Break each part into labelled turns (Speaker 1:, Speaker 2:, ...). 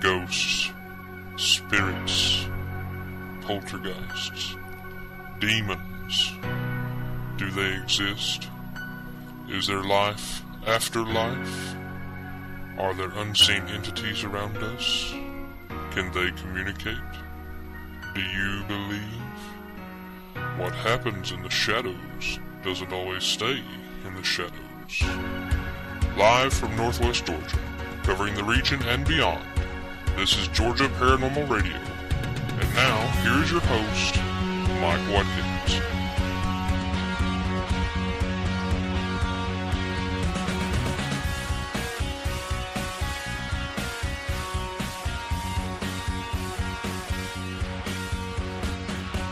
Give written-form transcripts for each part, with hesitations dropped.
Speaker 1: Ghosts, spirits, poltergeists, demons. Do they exist? Is there life after life? Are there unseen entities around us? Can they communicate? Do you believe? What happens in the shadows doesn't always stay in the shadows. Live from Northwest Georgia, covering the region and beyond, this is Georgia Paranormal Radio. And now, here's your host, Mike Watkins.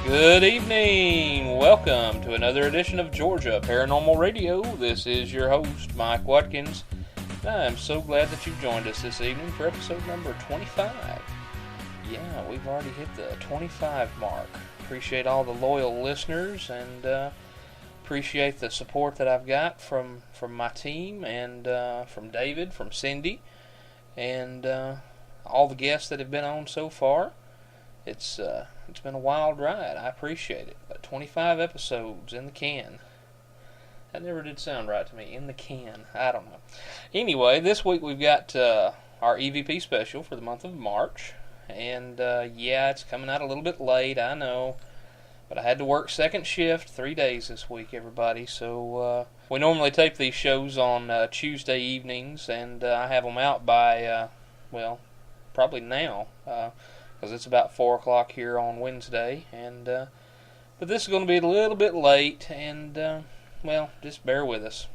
Speaker 2: Good evening! Welcome to another edition of Georgia Paranormal Radio. This is your host, Mike Watkins. I'm so glad that you've joined us this evening for episode number 25. Yeah, we've already hit the 25 mark. Appreciate all the loyal listeners and appreciate the support that I've got from my team and from David, from Cindy, and all the guests that have been on so far. It's been a wild ride. I appreciate it. But 25 episodes in the can. That never did sound right to me. In the can. I don't know. Anyway, this week we've got our EVP special for the month of March. And yeah, it's coming out a little bit late, I know. But I had to work second shift 3 days this week, everybody. So we normally tape these shows on Tuesday evenings. And I have them out by, probably now. Because it's about 4 o'clock here on Wednesday, and but this is going to be a little bit late, and just bear with us.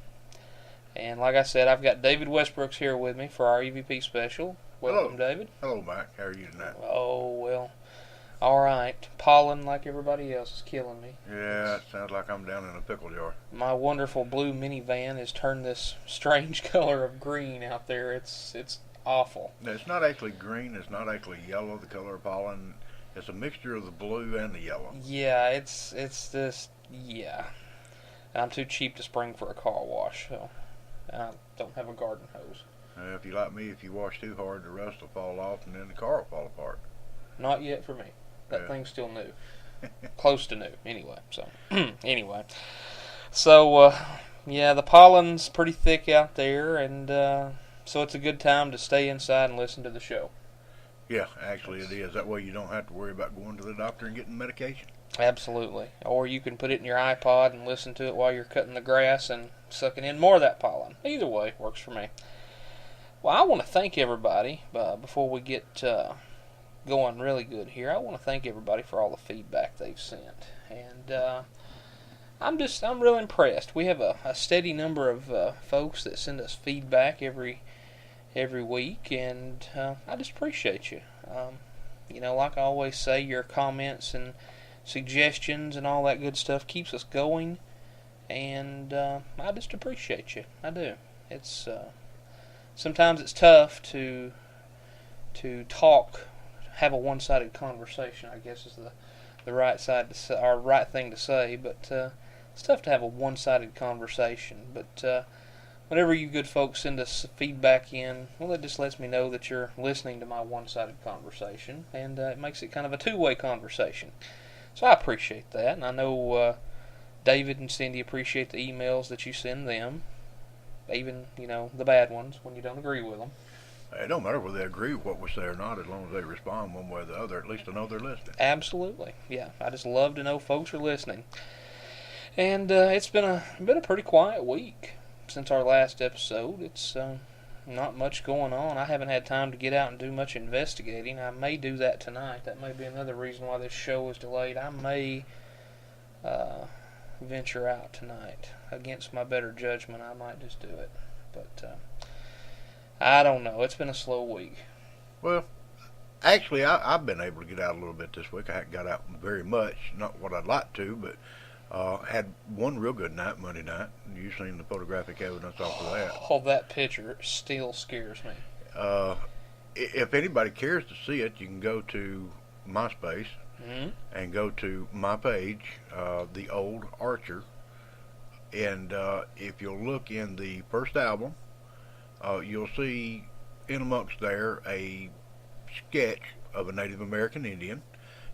Speaker 2: And like I said, I've got David Westbrooks here with me for our EVP special. Welcome,
Speaker 3: Hello.
Speaker 2: David.
Speaker 3: Hello, Mike. How are you tonight?
Speaker 2: Oh, well, all right. Pollen, like everybody else, is killing me.
Speaker 3: Yeah, it sounds like I'm down in a pickle jar.
Speaker 2: My wonderful blue minivan has turned this strange color of green out there. It's awful.
Speaker 3: It's not actually green. It's not actually yellow, the color of pollen. It's a mixture of the blue and the yellow.
Speaker 2: Yeah, it's just, yeah. I'm too cheap to spring for a car wash, so I don't have a garden hose.
Speaker 3: If you like me, if you wash too hard, the rust will fall off and then the car will fall apart.
Speaker 2: Not yet for me. That
Speaker 3: Yeah.
Speaker 2: thing's still new. Close to new, anyway. So, anyway. So, yeah, the pollen's pretty thick out there, and so it's a good time to stay inside and listen to the show.
Speaker 3: Yeah, actually it is. That way you don't have to worry about going to the doctor and getting medication.
Speaker 2: Absolutely. Or you can put it in your iPod and listen to it while you're cutting the grass and sucking in more of that pollen. Either way works for me. Well, I want to thank everybody, before we get going really good here, I want to thank everybody for all the feedback they've sent. And I'm real impressed. We have a steady number of folks that send us feedback every week, and I just appreciate you. Like I always say, your comments and suggestions and all that good stuff keeps us going, and I just appreciate you. I do. It's sometimes it's tough to talk, have a one-sided conversation, I guess is the right side to say, or right thing to say, but it's tough to have a one-sided conversation. But whenever you good folks send us feedback in, well, it just lets me know that you're listening to my one-sided conversation, and it makes it kind of a two-way conversation. So I appreciate that, and I know David and Cindy appreciate the emails that you send them, even, the bad ones when you don't agree with them.
Speaker 3: It don't matter whether they agree with what we say or not, as long as they respond one way or the other. At least I know they're listening.
Speaker 2: Absolutely, yeah. I just love to know folks are listening. And it's been a pretty quiet week since our last episode. It's not much going on. I haven't had time to get out and do much investigating. I may do that tonight. That may be another reason why this show is delayed. I may venture out tonight. Against my better judgment, I might just do it. But I don't know. It's been a slow week.
Speaker 3: Well, actually, I've been able to get out a little bit this week. I haven't got out very much. Not what I'd like to, but had one real good night Monday night. You've seen the photographic evidence off of that.
Speaker 2: Oh, that picture still scares me.
Speaker 3: If anybody cares to see it, you can go to MySpace and go to my page, The Old Archer. And if you'll look in the first album, you'll see in amongst there a sketch of a Native American Indian,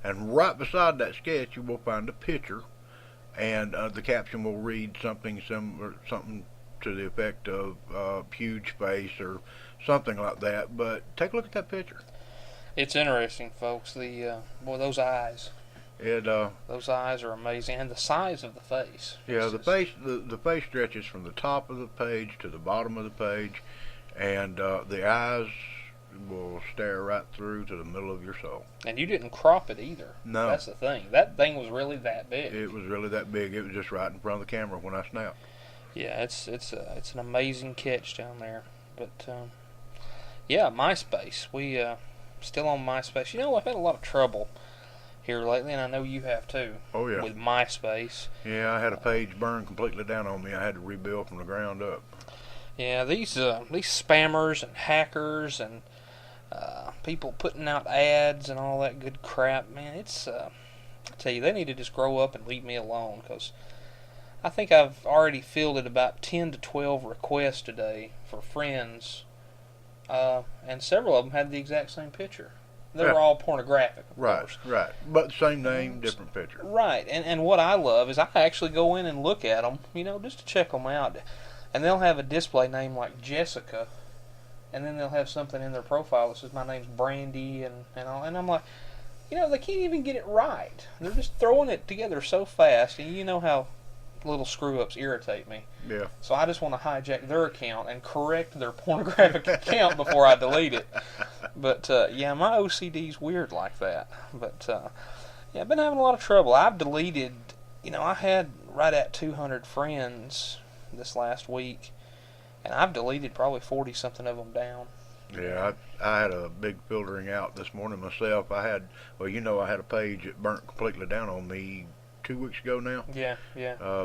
Speaker 3: and right beside that sketch you will find a picture, and the caption will read something similar, something to the effect of huge face or something like that. But take a look at that picture.
Speaker 2: It's interesting, folks. The boy, those eyes. Those eyes are amazing, and the size of the face.
Speaker 3: Yeah, the face stretches from the top of the page to the bottom of the page, and the eyes will stare right through to the middle of your soul.
Speaker 2: And you didn't crop it either.
Speaker 3: No,
Speaker 2: that's the thing. That thing was really that big.
Speaker 3: It was really that big. It was just right in front of the camera when I snapped.
Speaker 2: Yeah, it's an amazing catch down there. But yeah, MySpace. We still on MySpace. You know, I've had a lot of trouble here lately, and I know you have too.
Speaker 3: Oh yeah.
Speaker 2: With MySpace.
Speaker 3: Yeah, I had a page burn completely down on me. I had to rebuild from the ground up.
Speaker 2: Yeah, these spammers and hackers and people putting out ads and all that good crap, man. It's I tell you, they need to just grow up and leave me alone, because I think I've already fielded about 10 to 12 requests today for friends, and several of them had the exact same picture. They were all pornographic, of course.
Speaker 3: Right. But same name, different picture.
Speaker 2: Right. And what I love is I actually go in and look at them, just to check them out. And they'll have a display name like Jessica, and then they'll have something in their profile that says my name's Brandy and all. And I'm like, they can't even get it right. They're just throwing it together so fast, and you know how little screw-ups irritate me.
Speaker 3: Yeah.
Speaker 2: So I just want to hijack their account and correct their pornographic account before I delete it. But, yeah, my OCD's weird like that. But, yeah, I've been having a lot of trouble. I've deleted, I had right at 200 friends this last week, and I've deleted probably 40-something of them down.
Speaker 3: Yeah, I had a big filtering out this morning myself. I had a page that burnt completely down on me 2 weeks ago now.
Speaker 2: Yeah.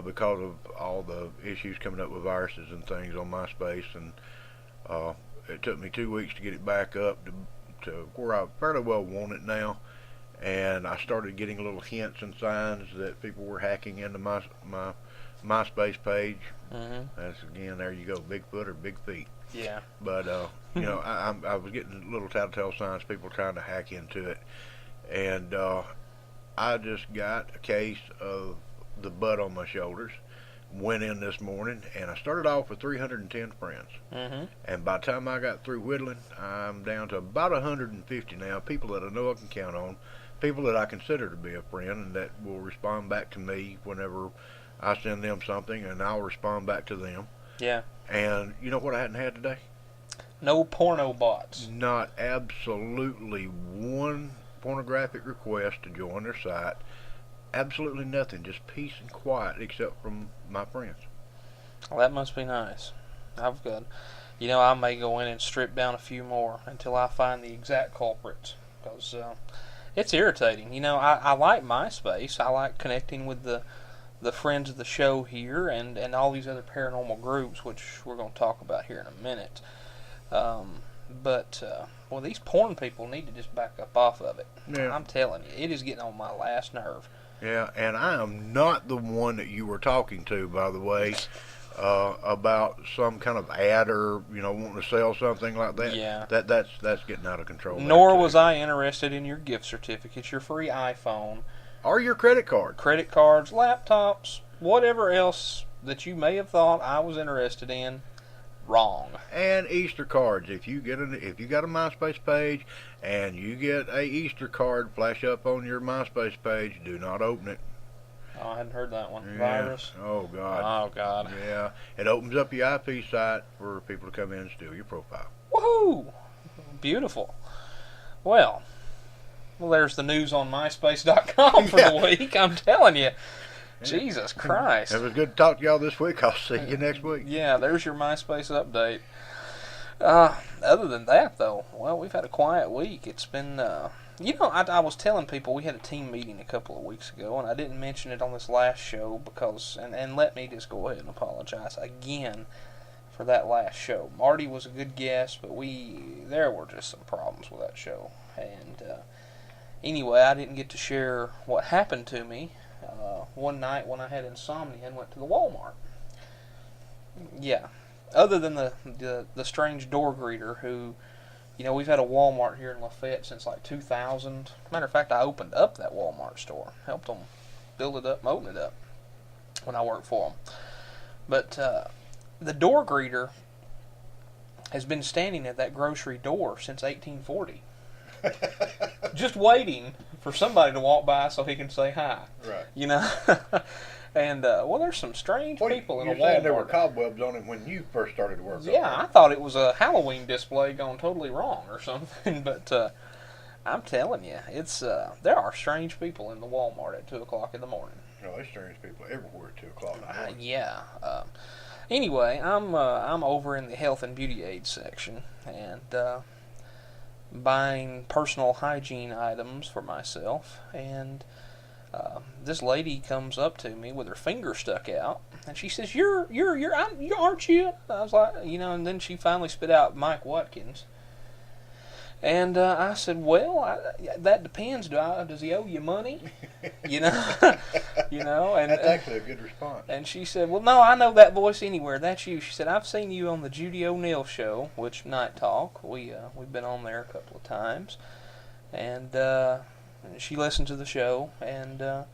Speaker 3: Because of all the issues coming up with viruses and things on MySpace, and it took me 2 weeks to get it back up to where I fairly well want it now. And I started getting little hints and signs that people were hacking into my MySpace page.
Speaker 2: Mm-hmm.
Speaker 3: That's, again, there you go, Bigfoot or big feet.
Speaker 2: Yeah.
Speaker 3: But I was getting little telltale signs, people trying to hack into it, and I just got a case of the butt on my shoulders. Went in this morning, and I started off with 310 friends.
Speaker 2: Mm-hmm.
Speaker 3: And by the time I got through whittling, I'm down to about 150 now. People that I know I can count on, people that I consider to be a friend, and that will respond back to me whenever I send them something, and I'll respond back to them.
Speaker 2: Yeah.
Speaker 3: And you know what I hadn't had today?
Speaker 2: No porno bots.
Speaker 3: Not absolutely one pornographic request to join their site. Absolutely nothing. Just peace and quiet, except from my friends.
Speaker 2: Well, that must be nice. I've got, I may go in and strip down a few more until I find the exact culprits, because it's irritating. I like MySpace. I like connecting with the friends of the show here and all these other paranormal groups, which we're going to talk about here in a minute. But these porn people need to just back up off of it.
Speaker 3: Yeah.
Speaker 2: I'm telling you, it is getting on my last nerve.
Speaker 3: Yeah, and I am not the one that you were talking to, by the way, about some kind of ad or, wanting to sell something like that.
Speaker 2: Yeah.
Speaker 3: That's getting out of control.
Speaker 2: Nor was I interested in your gift certificates, your free iPhone,
Speaker 3: or your credit card.
Speaker 2: Credit cards, laptops, whatever else that you may have thought I was interested in. Wrong.
Speaker 3: And Easter cards. If you got a MySpace page and you get a Easter card flash up on your MySpace page, do not open it.
Speaker 2: Oh, I hadn't heard that one.
Speaker 3: Yeah.
Speaker 2: Virus.
Speaker 3: Oh God.
Speaker 2: Oh God.
Speaker 3: Yeah. It opens up your IP site for people to come in and steal your profile.
Speaker 2: Woohoo! Beautiful. Well, there's the news on MySpace.com for the week. I'm telling you. Jesus Christ.
Speaker 3: It was good to talk to y'all this week. I'll see you next week.
Speaker 2: Yeah, there's your MySpace update. Other than that, though, well, we've had a quiet week. It's been, I was telling people we had a team meeting a couple of weeks ago, and I didn't mention it on this last show because, and let me just go ahead and apologize again for that last show. Marty was a good guest, but there were just some problems with that show. And anyway, I didn't get to share what happened to me one night when I had insomnia and went to the Walmart. Yeah. Other than the strange door greeter who we've had a Walmart here in Lafayette since like 2000. Matter of fact, I opened up that Walmart store, helped them build it up, open it up when I worked for them. But the door greeter has been standing at that grocery door since 1840. Just waiting for somebody to walk by so he can say hi.
Speaker 3: Right.
Speaker 2: And, there's some strange people in a Walmart.
Speaker 3: You're saying there were cobwebs on it when you first started to work?
Speaker 2: Yeah, I thought it was a Halloween display gone totally wrong or something. But I'm telling you, it's there are strange people in the Walmart at 2 o'clock in the morning.
Speaker 3: No, there's strange people everywhere at 2 o'clock in the morning.
Speaker 2: Yeah. Anyway, I'm over in the health and beauty aid section and buying personal hygiene items for myself, and this lady comes up to me with her finger stuck out, and she says, "You aren't you?" I was like, and then she finally spit out Mike Watkins. And I said, "Well, that depends. Does he owe you money?" And
Speaker 3: that's actually a good response.
Speaker 2: And she said, "Well, no, I know that voice anywhere. That's you." She said, "I've seen you on the Judy O'Neill show, which Night Talk. We've been on there a couple of times." And she listened to the show, and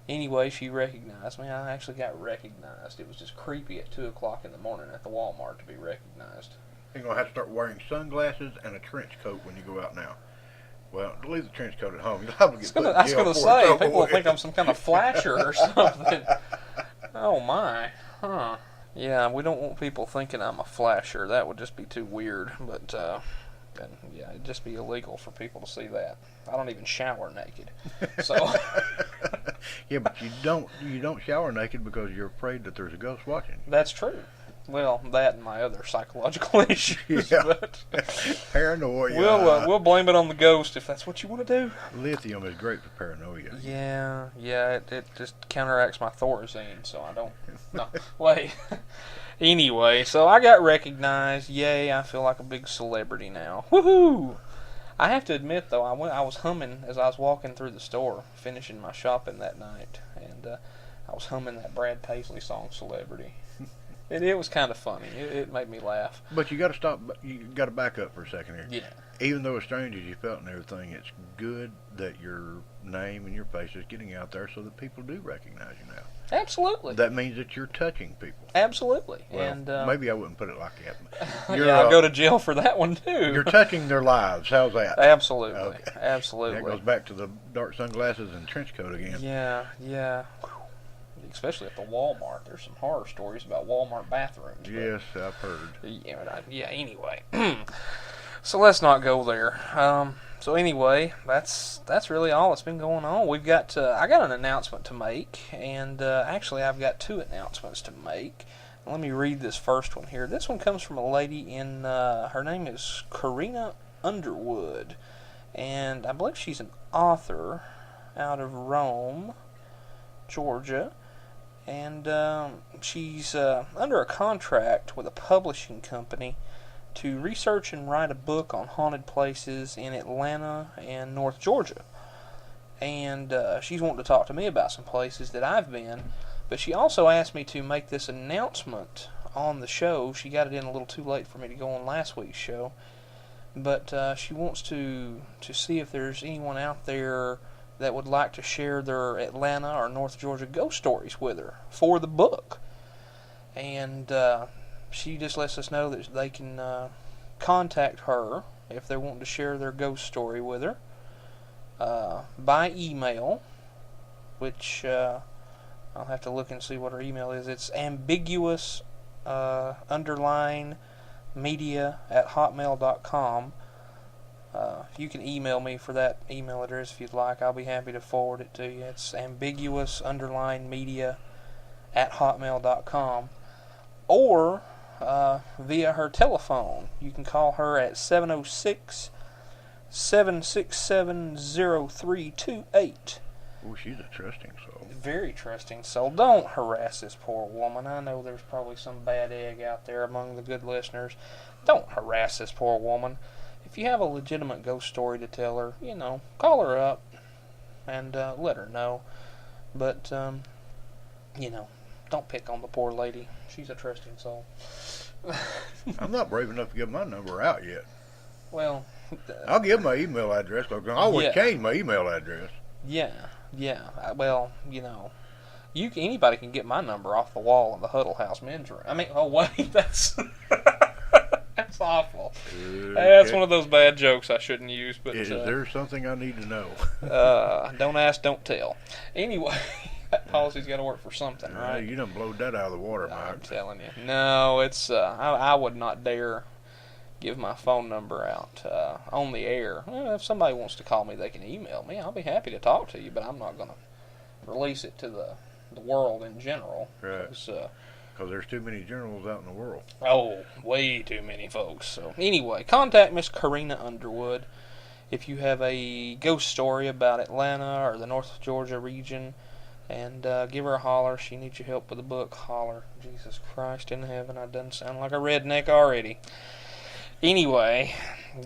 Speaker 2: anyway, she recognized me. I actually got recognized. It was just creepy at 2 o'clock in the morning at the Walmart to be recognized.
Speaker 3: You're going to have to start wearing sunglasses and a trench coat when you go out now. Well, leave the trench coat at home. You'll have to get put in jail.
Speaker 2: I was going to say, people will think I'm some kind of flasher or something. Oh, my. Huh. Yeah, we don't want people thinking I'm a flasher. That would just be too weird. But, yeah, it'd just be illegal for people to see that. I don't even shower naked. So.
Speaker 3: Yeah, but you don't shower naked because you're afraid that there's a ghost watching.
Speaker 2: That's true. Well, that and my other psychological issues.
Speaker 3: Yeah.
Speaker 2: But
Speaker 3: paranoia.
Speaker 2: We'll blame it on the ghost if that's what you want to do.
Speaker 3: Lithium is great for paranoia.
Speaker 2: Yeah, it just counteracts my Thorazine, so I don't. No, wait. Anyway, so I got recognized. Yay! I feel like a big celebrity now. Woohoo! I have to admit though, I was humming as I was walking through the store, finishing my shopping that night, and I was humming that Brad Paisley song, "Celebrity." It was kind of funny. It made me laugh.
Speaker 3: But you got to stop. You got to back up for a second here.
Speaker 2: Yeah.
Speaker 3: Even though as strange as you felt and everything, it's good that your name and your face is getting out there so that people do recognize you now.
Speaker 2: Absolutely.
Speaker 3: That means that you're touching people.
Speaker 2: Absolutely.
Speaker 3: Well,
Speaker 2: and
Speaker 3: maybe I wouldn't put it like that.
Speaker 2: Yeah, I'll go to jail for that one too.
Speaker 3: You're touching their lives. How's that?
Speaker 2: Absolutely.
Speaker 3: Okay.
Speaker 2: Absolutely.
Speaker 3: That goes back to the dark sunglasses and trench coat again.
Speaker 2: Yeah. Especially at the Walmart. There's some horror stories about Walmart bathrooms.
Speaker 3: Yes, I've heard.
Speaker 2: Yeah, anyway. So let's not go there. So anyway, that's really all that's been going on. We've got I got an announcement to make, and actually I've got two announcements to make. Let me read this first one here. This one comes from a lady in her name is Karina Underwood, and I believe she's an author out of Rome, Georgia. And she's under a contract with a publishing company to research and write a book on haunted places in Atlanta and North Georgia. And she's wanting to talk to me about some places that I've been. But she also asked me to make this announcement on the show. She got it in a little too late for me to go on last week's show. But she wants to see if there's anyone out there that would like to share their Atlanta or North Georgia ghost stories with her for the book. And she just lets us know that they can contact her if they're wanting to share their ghost story with her by email, which I'll have to look and see what her email is. It's ambiguous _media@hotmail.com. You can email me for that email address if you'd like. I'll be happy to forward it to you. It's ambiguous _media@hotmail.com. Or via her telephone. You can call her at 706-767-0328.
Speaker 3: Oh, she's a trusting soul.
Speaker 2: Very trusting soul. Don't harass this poor woman. I know there's probably some bad egg out there among the good listeners. Don't harass this poor woman. If you have a legitimate ghost story to tell her, call her up and let her know. But, don't pick on the poor lady. She's a trusting soul.
Speaker 3: I'm not brave enough to give my number out yet.
Speaker 2: Well,
Speaker 3: I'll give my email address. I always change my email address.
Speaker 2: Yeah. Well, anybody can get my number off the wall in the Huddle House men's room. I mean, oh wait, that's that's awful.
Speaker 3: Okay.
Speaker 2: That's one of those bad jokes I shouldn't use. But
Speaker 3: is there something I need to know?
Speaker 2: Don't ask, don't tell. Anyway, that policy's got to work for something, right?
Speaker 3: You done blowed that out of the water, Mike.
Speaker 2: I'm telling you. No, it's I would not dare give my phone number out on the air. Well, if somebody wants to call me, they can email me. I'll be happy to talk to you, but I'm not going to release it to the world in general.
Speaker 3: Right. Because there's too many generals out in the world.
Speaker 2: Oh, way too many folks. So anyway, contact Miss Karina Underwood if you have a ghost story about Atlanta or the North Georgia region, and give her a holler. She needs your help with the book. Holler. Jesus Christ in heaven, I done sound like a redneck already. Anyway,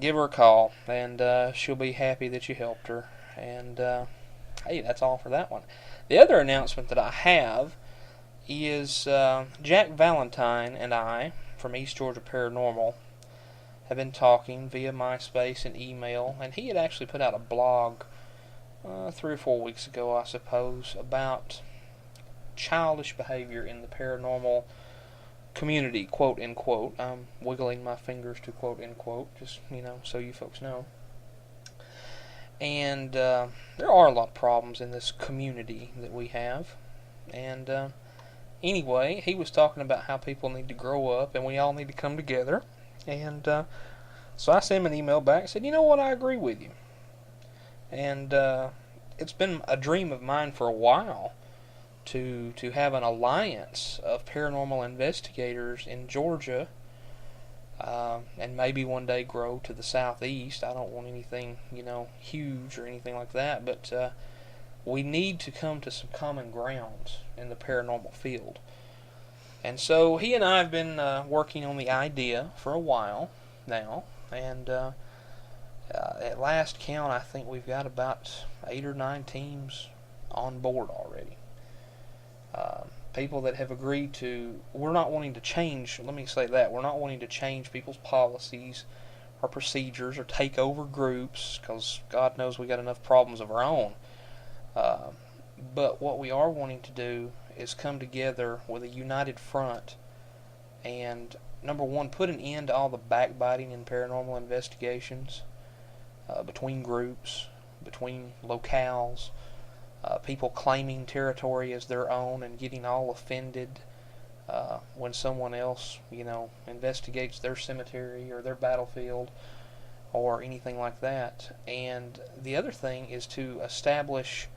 Speaker 2: give her a call, and she'll be happy that you helped her. And hey, that's all for that one. The other announcement that I have is Jack Valentine and I, from East Georgia Paranormal, have been talking via MySpace and email, and he had actually put out a blog 3 or 4 weeks ago, I suppose, about childish behavior in the paranormal community, quote unquote. I'm wiggling my fingers to quote unquote, just, so you folks know. And there are a lot of problems in this community that we have. And anyway, he was talking about how people need to grow up and we all need to come together. And so I sent him an email back and said, you know what, I agree with you. And it's been a dream of mine for a while to have an alliance of paranormal investigators in Georgia, and maybe one day grow to the southeast. I don't want anything, huge or anything like that, but we need to come to some common grounds in the paranormal field. And so he and I have been working on the idea for a while now, and at last count, I think we've got about 8 or 9 teams on board already. People that have agreed to, we're not wanting to change, let me say that, we're not wanting to change people's policies or procedures or take over groups, because God knows we got enough problems of our own. But what we are wanting to do is come together with a united front and, number one, put an end to all the backbiting in paranormal investigations between groups, between locales, people claiming territory as their own and getting all offended when someone else, investigates their cemetery or their battlefield or anything like that. And the other thing is to establish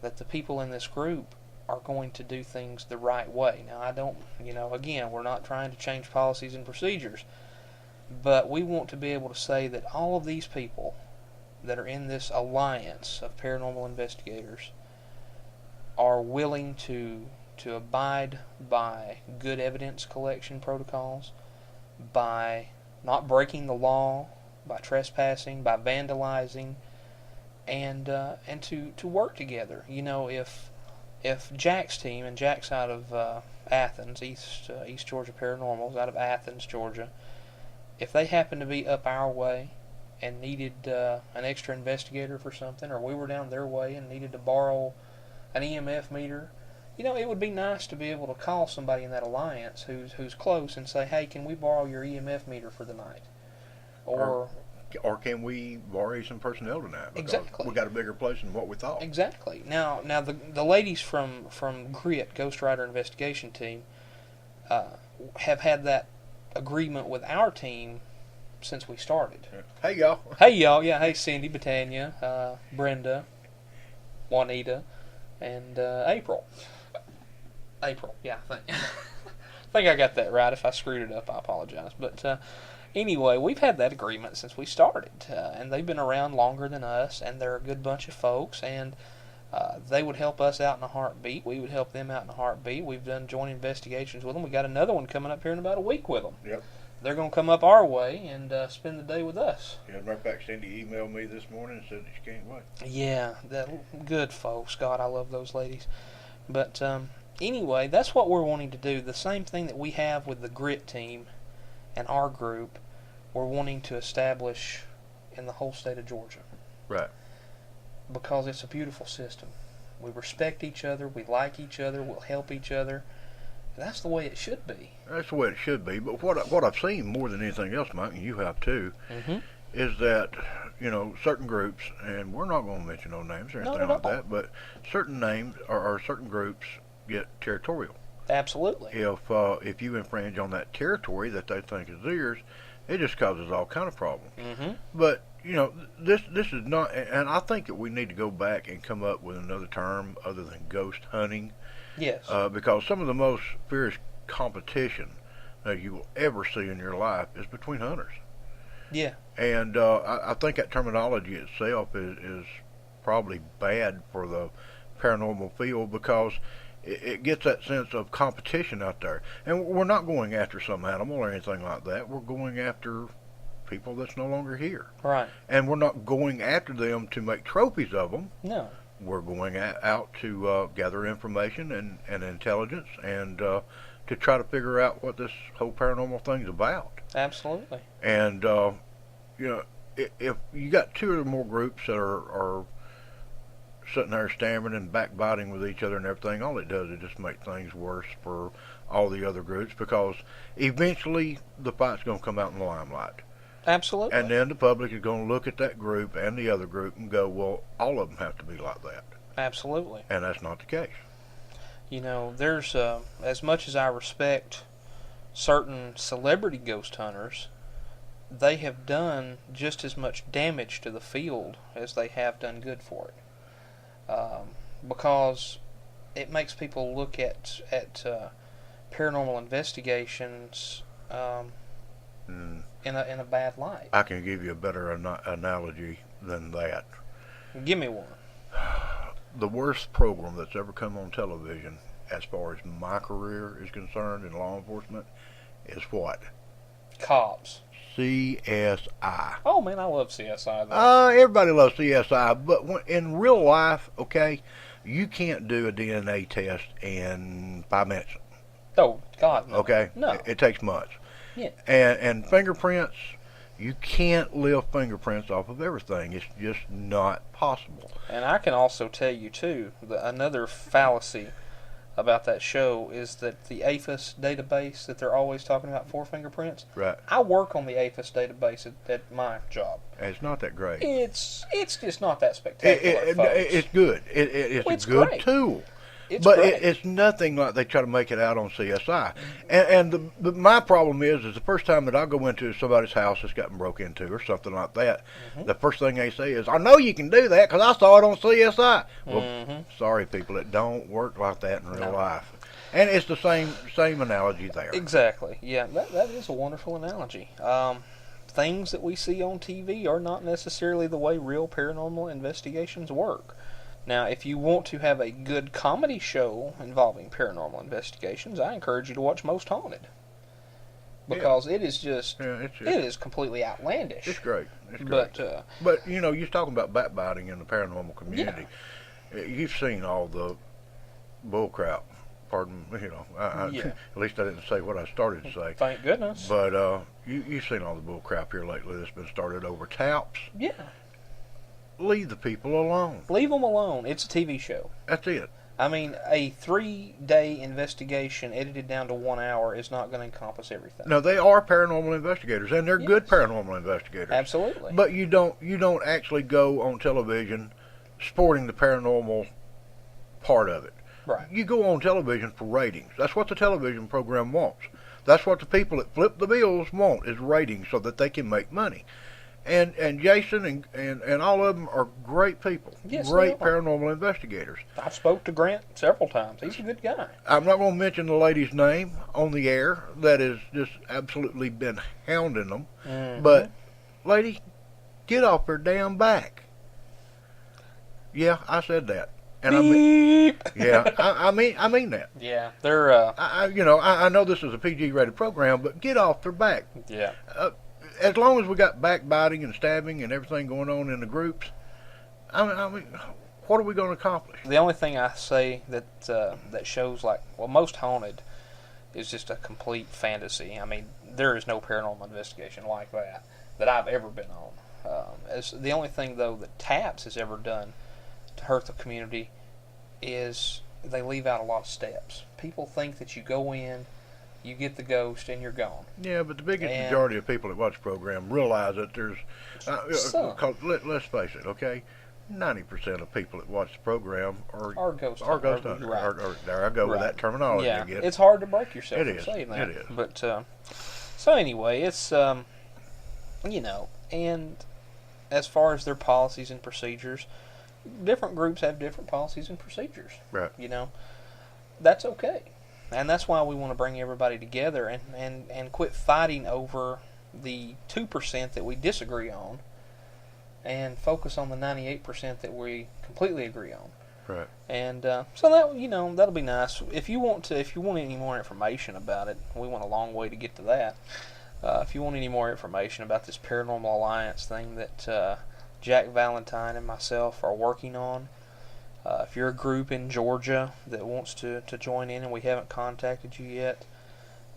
Speaker 2: that the people in this group are going to do things the right way. Now, I don't, again, we're not trying to change policies and procedures, but we want to be able to say that all of these people that are in this alliance of paranormal investigators are willing to abide by good evidence collection protocols, by not breaking the law, by trespassing, by vandalizing, and to work together. If Jack's team, and Jack's out of Athens, East Georgia Paranormal's out of Athens, Georgia, if they happen to be up our way and needed an extra investigator for something, or we were down their way and needed to borrow an EMF meter, it would be nice to be able to call somebody in that alliance who's close and say, hey, can we borrow your EMF meter for the night? Or
Speaker 3: can we borrow some personnel tonight?
Speaker 2: Exactly.
Speaker 3: We got a bigger place than what we thought.
Speaker 2: Exactly. Now the ladies from GRIT, Ghost Rider Investigation Team, have had that agreement with our team since we started.
Speaker 3: Hey, y'all.
Speaker 2: Hey, y'all. Yeah, hey, Cindy, Batania, Brenda, Juanita, and April. April, yeah, I think I got that right. If I screwed it up, I apologize. But anyway, we've had that agreement since we started, and they've been around longer than us, and they're a good bunch of folks, and they would help us out in a heartbeat. We would help them out in a heartbeat. We've done joint investigations with them. We got another one coming up here in about a week with them.
Speaker 3: Yep.
Speaker 2: They're going to come up our way and spend the day with us.
Speaker 3: Yeah, matter of fact, Cindy emailed me this morning and said that she can't wait.
Speaker 2: Yeah, good folks. God, I love those ladies. But anyway, that's what we're wanting to do. The same thing that we have with the GRIT team and our group, we're wanting to establish in the whole state of Georgia.
Speaker 3: Right.
Speaker 2: Because it's a beautiful system. We respect each other, we like each other, we'll help each other. That's the way it should be.
Speaker 3: That's the way it should be. But what I've seen more than anything else, Mike, and you have too, is that, certain groups, and we're not going to mention no names or anything like that, but certain names or certain groups get territorial.
Speaker 2: Absolutely.
Speaker 3: If you infringe on that territory that they think is theirs, it just causes all kind of problems. But this is not, and I think that we need to go back and come up with another term other than ghost hunting.
Speaker 2: Yes.
Speaker 3: Because some of the most fierce competition that you will ever see in your life is between hunters.
Speaker 2: Yeah.
Speaker 3: And I think that terminology itself is probably bad for the paranormal field because it gets that sense of competition out there. And we're not going after some animal or anything like that. We're going after people that's no longer here.
Speaker 2: Right.
Speaker 3: And we're not going after them to make trophies of them.
Speaker 2: No.
Speaker 3: We're going out to gather information and intelligence and to try to figure out what this whole paranormal thing's about.
Speaker 2: Absolutely.
Speaker 3: And, if you got two or more groups that are sitting there stammering and backbiting with each other and everything, all it does is just make things worse for all the other groups because eventually the fight's going to come out in the limelight.
Speaker 2: Absolutely.
Speaker 3: And then the public is going to look at that group and the other group and go, well, all of them have to be like that.
Speaker 2: Absolutely.
Speaker 3: And that's not the case.
Speaker 2: There's, as much as I respect certain celebrity ghost hunters, they have done just as much damage to the field as they have done good for it. Because it makes people look at paranormal investigations in a bad light.
Speaker 3: I can give you a better analogy than that.
Speaker 2: Give me one.
Speaker 3: The worst program that's ever come on television, as far as my career is concerned in law enforcement, is what?
Speaker 2: Cops.
Speaker 3: CSI.
Speaker 2: Oh man, I love CSI though.
Speaker 3: Everybody loves CSI, but in real life, okay, you can't do a DNA test in 5 minutes.
Speaker 2: Oh God, no.
Speaker 3: Okay,
Speaker 2: no,
Speaker 3: it takes months.
Speaker 2: Yeah,
Speaker 3: and fingerprints, you can't lift fingerprints off of everything. It's just not possible.
Speaker 2: and I can also tell you too, another fallacy about that show is that the APHIS database that they're always talking about for fingerprints.
Speaker 3: Right.
Speaker 2: I work on the APHIS database at my job.
Speaker 3: And it's not that great.
Speaker 2: It's just not that spectacular, folks.
Speaker 3: It's good. It's a good
Speaker 2: great.
Speaker 3: tool.
Speaker 2: It's
Speaker 3: but
Speaker 2: great.
Speaker 3: It's nothing like they try to make it out on CSI. And my problem is the first time that I go into somebody's house that's gotten broke into or something like that, the first thing they say is, I know you can do that because I saw it on CSI. Well, sorry, people, it don't work like that in real life. And it's the same analogy there.
Speaker 2: Exactly. Yeah, that is a wonderful analogy. Things that we see on TV are not necessarily the way real paranormal investigations work. Now, if you want to have a good comedy show involving paranormal investigations, I encourage you to watch Most Haunted. Because it is just, it is completely outlandish.
Speaker 3: It's great. It's great. But you're talking about backbiting in the paranormal community. Yeah. You've seen all the bull crap. Pardon, at least I didn't say what I started to say.
Speaker 2: Thank goodness.
Speaker 3: But you've seen all the bull crap here lately that's been started over taps.
Speaker 2: Yeah.
Speaker 3: Leave the people alone.
Speaker 2: Leave them alone. It's a TV show.
Speaker 3: That's it.
Speaker 2: I mean, a 3-day investigation edited down to 1 hour is not going to encompass everything.
Speaker 3: No, they are paranormal investigators, and they're good paranormal investigators.
Speaker 2: Absolutely.
Speaker 3: But you don't actually go on television sporting the paranormal part of it.
Speaker 2: Right.
Speaker 3: You go on television for ratings. That's what the television program wants. That's what the people that flip the bills want, is ratings so that they can make money. And Jason and all of them are great people.
Speaker 2: Yes,
Speaker 3: great paranormal investigators.
Speaker 2: I've spoke to Grant several times. He's a good guy.
Speaker 3: I'm not going to mention the lady's name on the air that has just absolutely been hounding them. Mm-hmm. But, lady, get off her damn back. Yeah, I said that. And
Speaker 2: Beep.
Speaker 3: I mean that.
Speaker 2: Yeah, they're.
Speaker 3: I know this is a PG rated program, but get off their back.
Speaker 2: Yeah.
Speaker 3: As long as we got backbiting and stabbing and everything going on in the groups, I mean, what are we going to accomplish?
Speaker 2: The only thing I say that shows like Most Haunted is just a complete fantasy. I mean, there is no paranormal investigation like that I've ever been on. As the only thing, though, that TAPS has ever done to hurt the community is they leave out a lot of steps. People think that you go in, you get the ghost, and you're gone.
Speaker 3: Yeah, but the biggest majority of people that watch the program realize that there's... let's face it, okay? 90% of people that watch the program are ghost hunters.
Speaker 2: Right.
Speaker 3: There I go with that terminology again.
Speaker 2: It's hard to break yourself from
Speaker 3: is.
Speaker 2: saying that.
Speaker 3: It is.
Speaker 2: But, so anyway, it's, you know, and as far as their policies and procedures, different groups have different policies and procedures.
Speaker 3: Right.
Speaker 2: You know, that's okay. And that's why we want to bring everybody together and quit fighting over the 2% that we disagree on and focus on the 98% that we completely agree on.
Speaker 3: Right.
Speaker 2: And so that, you know, that'll be nice. If you want any more information about it, we went a long way to get to that. If you want any more information about this Paranormal Alliance thing that Jack Valentine and myself are working on, if you're a group in Georgia that wants to join in and we haven't contacted you yet,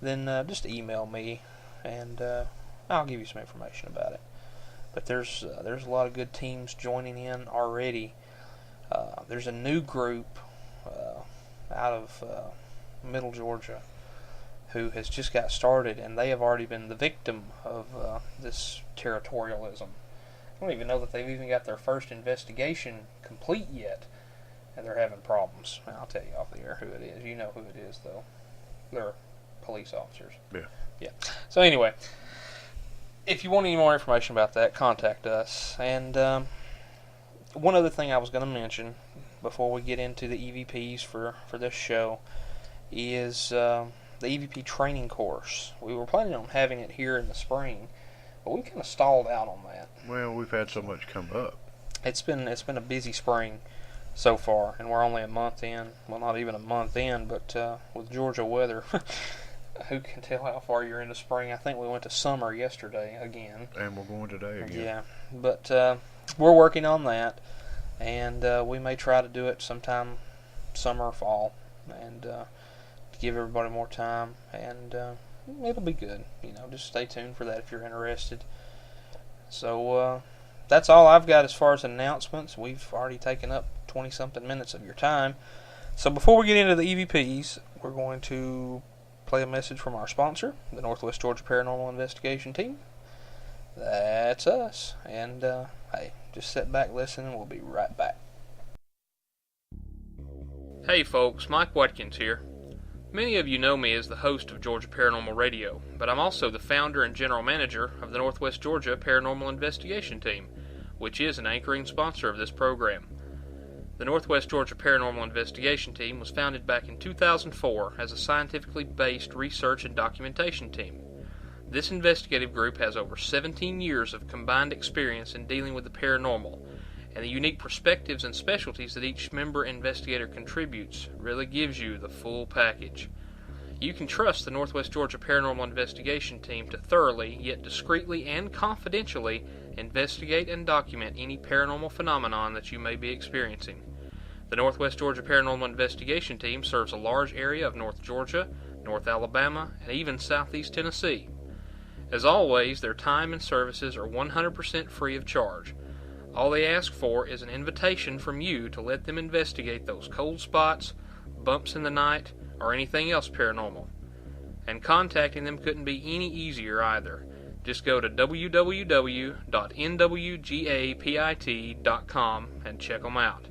Speaker 2: then just email me and I'll give you some information about it. But there's a lot of good teams joining in already. There's a new group out of Middle Georgia who has just got started, and they have already been the victim of this territorialism. I don't even know that they've even got their first investigation complete yet, and they're having problems. I'll tell you off the air who it is. You know who it is, though. They're police officers. Yeah. So anyway, if you want any more information about that, contact us. And one other thing I was going to mention before we get into the EVPs for this show is the EVP training course. We were planning on having it here in the spring, but we kind of stalled out on that.
Speaker 3: Well, we've had so much come up.
Speaker 2: It's been a busy spring so far, and we're only a month in. Well, not even a month in, but with Georgia weather, who can tell how far you're into spring? I think we went to summer yesterday again.
Speaker 3: And we're going today again.
Speaker 2: Yeah, but we're working on that, and we may try to do it sometime summer or fall, and to give everybody more time, and it'll be good. You know, just stay tuned for that if you're interested. So that's all I've got as far as announcements. We've already taken up 20-something minutes of your time. So before we get into the EVPs, we're going to play a message from our sponsor, the Northwest Georgia Paranormal Investigation Team. That's us. And, hey, just sit back, listen, and we'll be right back. Hey folks, Mike Watkins here. Many of you know me as the host of Georgia Paranormal Radio, but I'm also the founder and general manager of the Northwest Georgia Paranormal Investigation Team, which is an anchoring sponsor of this program. The Northwest Georgia Paranormal Investigation Team was founded back in 2004 as a scientifically based research and documentation team. This investigative group has over 17 years of combined experience in dealing with the paranormal, and the unique perspectives and specialties that each member investigator contributes really gives you the full package. You can trust the Northwest Georgia Paranormal Investigation Team to thoroughly, yet discreetly and confidentially, investigate and document any paranormal phenomenon that you may be experiencing. The Northwest Georgia Paranormal Investigation Team serves a large area of North Georgia, North Alabama, and even Southeast Tennessee. As always, their time and services are 100% free of charge. All they ask for is an invitation from you to let them investigate those cold spots, bumps in the night, or anything else paranormal. And contacting them couldn't be any easier either. Just go to www.nwgapit.com and check them out.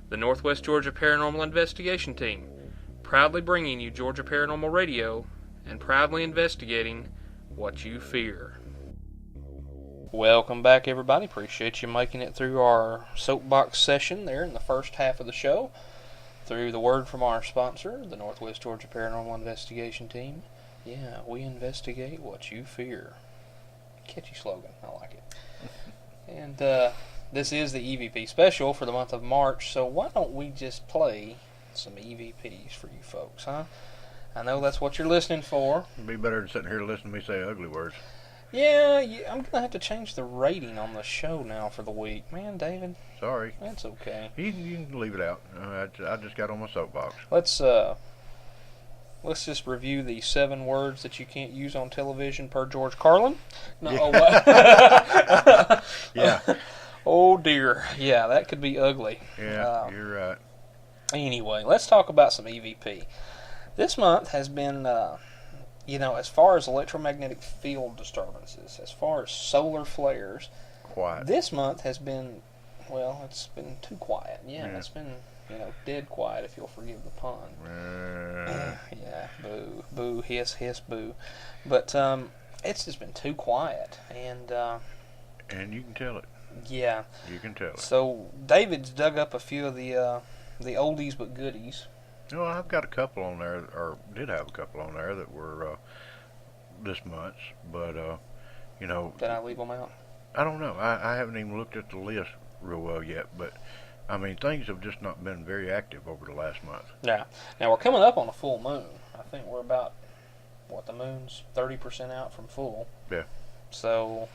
Speaker 2: The Northwest Georgia Paranormal Investigation Team, proudly bringing you Georgia Paranormal Radio and proudly investigating what you fear. Welcome back, everybody. Appreciate you making it through our soapbox session there in the first half of the show. Through the word from our sponsor, the Northwest Georgia Paranormal Investigation Team. Yeah, we investigate what you fear. Catchy slogan. I like it. And this is the EVP Special for the month of March, so why don't we just play some EVPs for you folks, huh? I know that's what you're listening for.
Speaker 3: It'd be better than sitting here listening to me say ugly words.
Speaker 2: Yeah, I'm going to have to change the rating on the show now for the week. Man, David.
Speaker 3: Sorry.
Speaker 2: That's okay.
Speaker 3: You can leave it out. I just got on my soapbox.
Speaker 2: Let's let's just review the 7 words that you can't use on television per George Carlin. No,
Speaker 3: Yeah. Yeah.
Speaker 2: Oh dear, yeah, that could be ugly.
Speaker 3: Yeah, you're right.
Speaker 2: Anyway, let's talk about some EVP. This month has been, as far as electromagnetic field disturbances, as far as solar flares,
Speaker 3: Quiet.
Speaker 2: this month has been, well, it's been too quiet. Yeah. It's been, dead quiet, if you'll forgive the pun. Yeah, boo, hiss, boo. But it's just been too quiet, and
Speaker 3: you can tell it.
Speaker 2: Yeah.
Speaker 3: You can tell it.
Speaker 2: So David's dug up a few of the oldies but goodies.
Speaker 3: Well, I've got a couple on there, or did have a couple on there that were this month's, but
Speaker 2: Did I leave them out?
Speaker 3: I don't know. I haven't even looked at the list real well yet, but I mean, things have just not been very active over the last month.
Speaker 2: Yeah. Now we're coming up on a full moon. I think we're about, the moon's 30% out from full.
Speaker 3: Yeah.
Speaker 2: So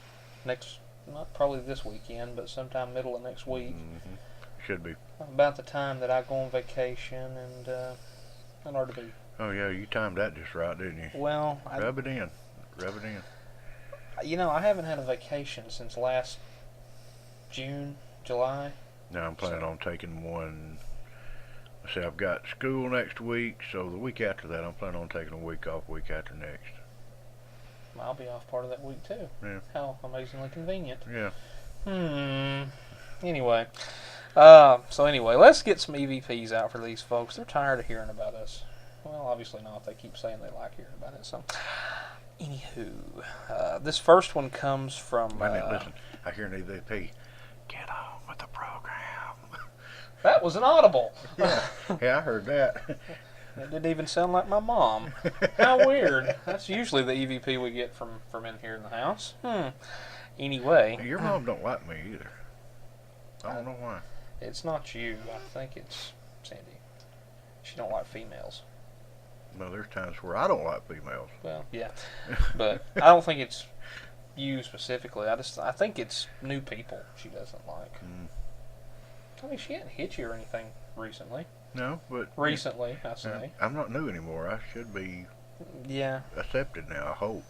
Speaker 2: not probably this weekend, but sometime middle of next week.
Speaker 3: Mm-hmm. Should be.
Speaker 2: About the time that I go on vacation, and that ought to be.
Speaker 3: Oh yeah, you timed that just right, didn't you?
Speaker 2: Well,
Speaker 3: Rub it in.
Speaker 2: I haven't had a vacation since last June, July.
Speaker 3: Now I'm planning on taking one. Let's see, I've got school next week, so the week after that, I'm planning on taking a week off. Week after next.
Speaker 2: I'll be off part of that week too.
Speaker 3: Yeah.
Speaker 2: How amazingly convenient.
Speaker 3: Yeah.
Speaker 2: Anyway. Anyway, let's get some EVPs out for these folks. They're tired of hearing about us. Well, obviously not. They keep saying they like hearing about it. So, anywho, this first one comes from...
Speaker 3: Wait a minute, listen. I hear an EVP. Get on with the program.
Speaker 2: That was an audible.
Speaker 3: Yeah, I heard that.
Speaker 2: It didn't even sound like my mom. How weird. That's usually the EVP we get from in here in the house. Anyway.
Speaker 3: Your mom don't like me either. I don't know why.
Speaker 2: It's not you. I think it's Sandy. She don't like females.
Speaker 3: Well, there's times where I don't like females.
Speaker 2: Well, yeah. But I don't think it's you specifically. I think it's new people she doesn't like. I mean, she hadn't hit you or anything recently.
Speaker 3: No, but...
Speaker 2: Recently, I say.
Speaker 3: I'm not new anymore. I should be accepted now, I hope.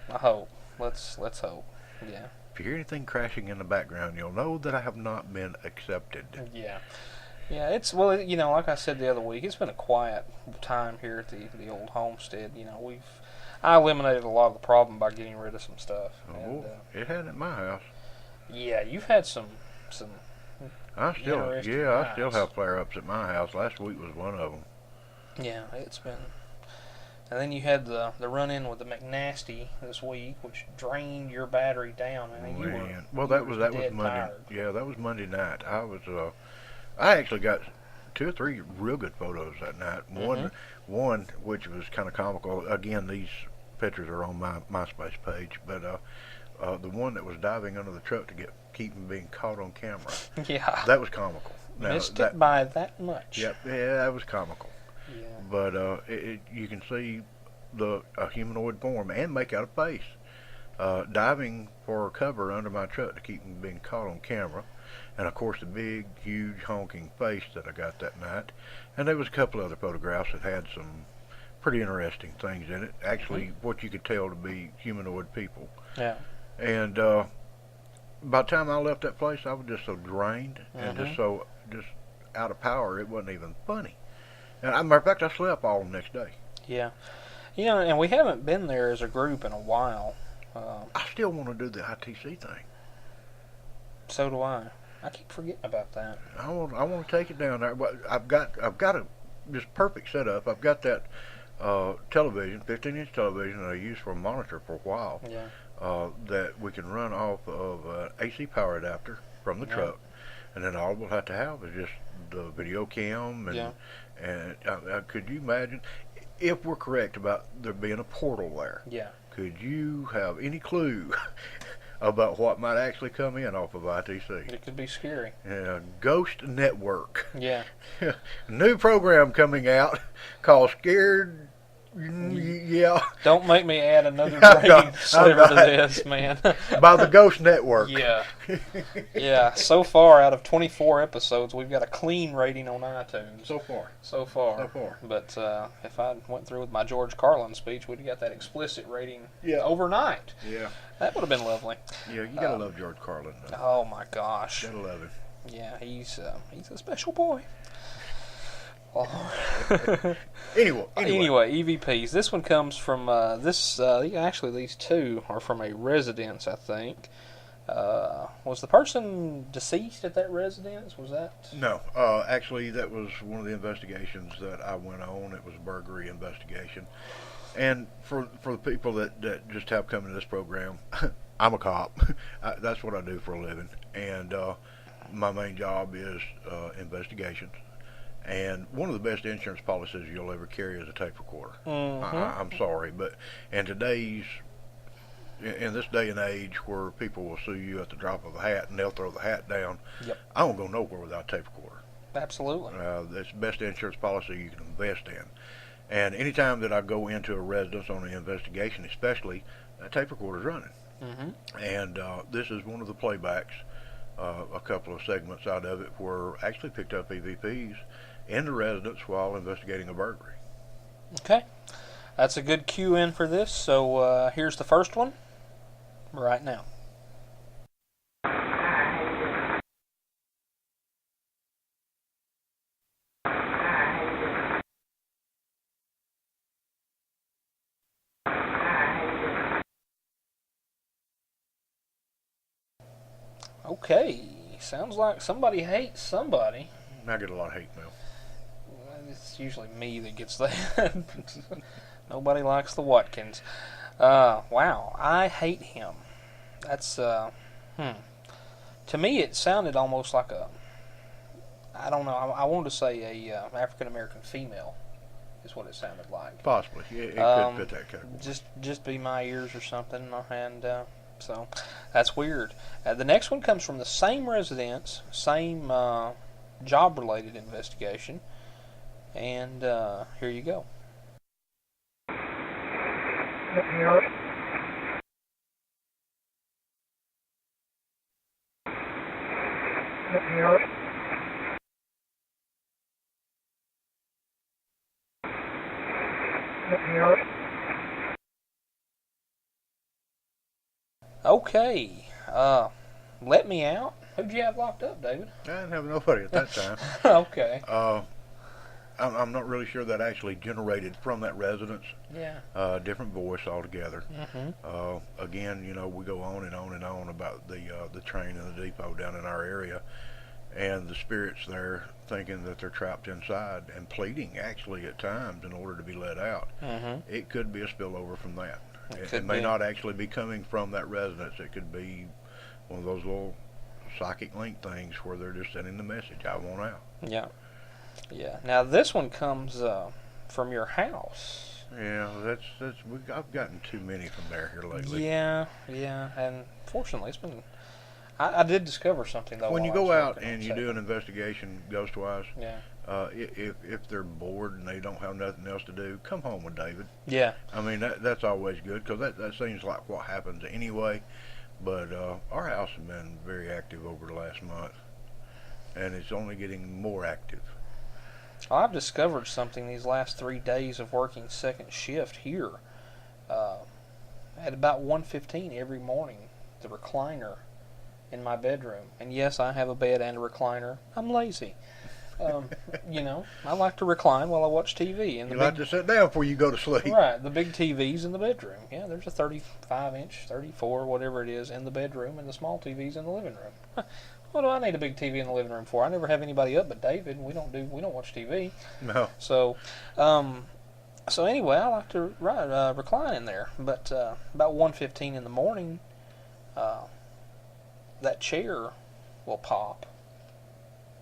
Speaker 2: I hope. Let's hope. Yeah.
Speaker 3: If you hear anything crashing in the background, you'll know that I have not been accepted.
Speaker 2: Yeah. Yeah, it's, like I said the other week, it's been a quiet time here at the old homestead. I eliminated a lot of the problem by getting rid of some stuff.
Speaker 3: Oh, it hadn't at my house.
Speaker 2: Yeah, you've had some
Speaker 3: I still have flare-ups at my house. Last week was one of them.
Speaker 2: Yeah, it's been... And then you had the run-in with the McNasty this week, which drained your battery down.
Speaker 3: That was Monday.
Speaker 2: Tired.
Speaker 3: Yeah, that was Monday night. I actually got 2 or 3 real good photos that night. One which was kind of comical. Again, these pictures are on my MySpace page, but the one that was diving under the truck to keep him being caught on camera.
Speaker 2: Yeah,
Speaker 3: that was comical.
Speaker 2: Missed it by that much.
Speaker 3: Yep, yeah, that was comical.
Speaker 2: Yeah.
Speaker 3: But you can see a humanoid form and make out a face diving for cover under my truck to keep him being caught on camera. And of course the big, huge, honking face that I got that night. And there was a couple other photographs that had some pretty interesting things in it. Actually, what you could tell to be humanoid people.
Speaker 2: Yeah.
Speaker 3: And by the time I left that place, I was just so drained and just out of power. It wasn't even funny. And as a matter of fact, I slept all the next day.
Speaker 2: Yeah. And we haven't been there as a group in a while.
Speaker 3: I still want to do the ITC thing.
Speaker 2: So do I. I keep forgetting about that.
Speaker 3: I want to take it down there. But I've got a just perfect setup. I've got that television, 15-inch television that I used for a monitor for a while.
Speaker 2: Yeah.
Speaker 3: That we can run off of an AC power adapter from the truck, and then all we'll have to have is just the video cam. And could you imagine if we're correct about there being a portal there?
Speaker 2: Yeah.
Speaker 3: Could you have any clue about what might actually come in off of ITC?
Speaker 2: It could be scary.
Speaker 3: Yeah, Ghost Network.
Speaker 2: Yeah.
Speaker 3: New program coming out called Scared Yeah.
Speaker 2: Don't make me add another
Speaker 3: No,
Speaker 2: rating sliver to
Speaker 3: not.
Speaker 2: this, man.
Speaker 3: By the Ghost Network.
Speaker 2: Yeah. Yeah, so far out of 24 episodes, we've got a clean rating on iTunes.
Speaker 3: So far.
Speaker 2: So far. But if I went through with my George Carlin speech, we'd have got that explicit rating overnight.
Speaker 3: Yeah.
Speaker 2: That would have been lovely.
Speaker 3: Yeah, you gotta love George Carlin.
Speaker 2: Oh my gosh.
Speaker 3: Gotta love him.
Speaker 2: Yeah, he's a special boy.
Speaker 3: Anyway,
Speaker 2: EVPs. This one comes from actually, these two are from a residence, I think. Was the person deceased at that residence? Was that?
Speaker 3: No, actually, that was one of the investigations that I went on. It was a burglary investigation, and for the people that just have come into this program, I'm a cop. That's what I do for a living, and my main job is investigations. And one of the best insurance policies you'll ever carry is a tape recorder.
Speaker 2: Mm-hmm.
Speaker 3: I'm sorry, but in this day and age where people will sue you at the drop of a hat and they'll throw the hat down,
Speaker 2: Yep.
Speaker 3: I won't go nowhere without a tape recorder.
Speaker 2: Absolutely.
Speaker 3: It's the best insurance policy you can invest in. And anytime that I go into a residence on an investigation, especially, a tape recorder's running.
Speaker 2: Mm-hmm.
Speaker 3: And this is one of the playbacks, a couple of segments out of it were actually picked up EVPs in the residence while investigating a burglary.
Speaker 2: Okay. That's a good cue in for this. So here's the first one right now. Okay. Sounds like somebody hates somebody.
Speaker 3: I get a lot of hate mail.
Speaker 2: It's usually me that gets that. Nobody likes the Watkins. Wow, I hate him. That's To me, it sounded almost like I don't know. I wanted to say a African American female is what it sounded like.
Speaker 3: Possibly, it could fit that category.
Speaker 2: Just be my ears or something, and so that's weird. The next one comes from the same residence, same job-related investigation. And here you go. Okay. Let me out. Who'd you have locked up, David?
Speaker 3: I didn't have nobody at that time.
Speaker 2: Okay.
Speaker 3: I'm not really sure that actually generated from that residence.
Speaker 2: Yeah.
Speaker 3: Different voice altogether.
Speaker 2: Mm-hmm.
Speaker 3: Again, we go on and on and on about the train and the depot down in our area, and the spirits there thinking that they're trapped inside and pleading actually at times in order to be let out.
Speaker 2: Mm-hmm.
Speaker 3: It could be a spillover from that.
Speaker 2: It
Speaker 3: may not actually be coming from that residence. It could be one of those little psychic link things where they're just sending the message, I want out.
Speaker 2: Yeah. Yeah. Now this one comes from your house.
Speaker 3: Yeah, I've gotten too many from here lately.
Speaker 2: Yeah, and fortunately, it's been. I did discover something though.
Speaker 3: When you go out and you do an investigation ghost-wise,
Speaker 2: yeah.
Speaker 3: If they're bored and they don't have nothing else to do, come home with David.
Speaker 2: Yeah.
Speaker 3: I mean that's always good because that seems like what happens anyway. But our house has been very active over the last month, and it's only getting more active.
Speaker 2: Well, I've discovered something these last 3 days of working second shift here. At about 1:15 every morning, the recliner in my bedroom. And yes, I have a bed and a recliner. I'm lazy. I like to recline while I watch TV. And
Speaker 3: you like to sit down before you go to sleep.
Speaker 2: Right, the big TV's in the bedroom. Yeah, there's a 35-inch, 34, whatever it is, in the bedroom, and the small TV's in the living room. What do I need a big TV in the living room for? I never have anybody up but David. We don't watch TV.
Speaker 3: No.
Speaker 2: So, anyway, I like to recline in there. But about 1:15 in the morning, that chair will pop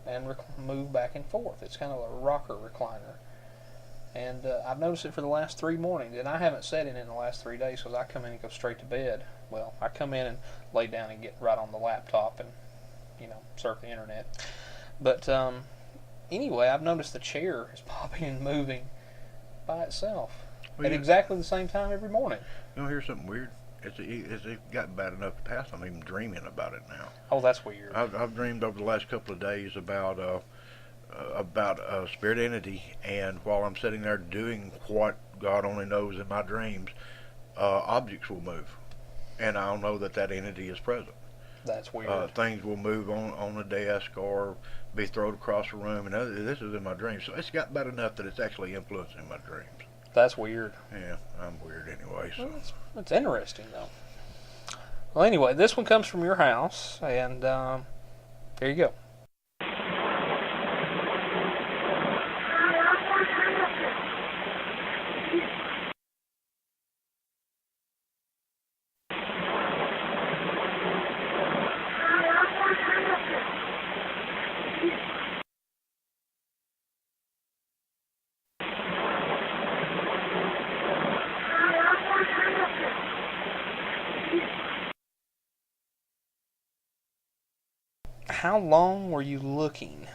Speaker 2: and move back and forth. It's kind of a rocker recliner. And I've noticed it for the last 3 mornings, and I haven't sat in it in the last 3 days because I come in and go straight to bed. Well, I come in and lay down and get right on the laptop and, surf the internet. But anyway, I've noticed the chair is popping and moving by itself. at exactly the same time every morning.
Speaker 3: You know, here's something weird. It got bad enough to pass. I'm even dreaming about it now.
Speaker 2: Oh, that's weird.
Speaker 3: I've dreamed over the last couple of days about a spirit entity, and while I'm sitting there doing what God only knows in my dreams, objects will move, and I'll know that that entity is present.
Speaker 2: That's weird.
Speaker 3: Things will move on the desk or be thrown across the room, and this is in my dreams. So it's got bad enough that it's actually influencing my dreams.
Speaker 2: That's weird.
Speaker 3: Yeah, I'm weird anyway. So
Speaker 2: Well, that's interesting, though. Well, anyway, this one comes from your house, and there you go. How long were you looking?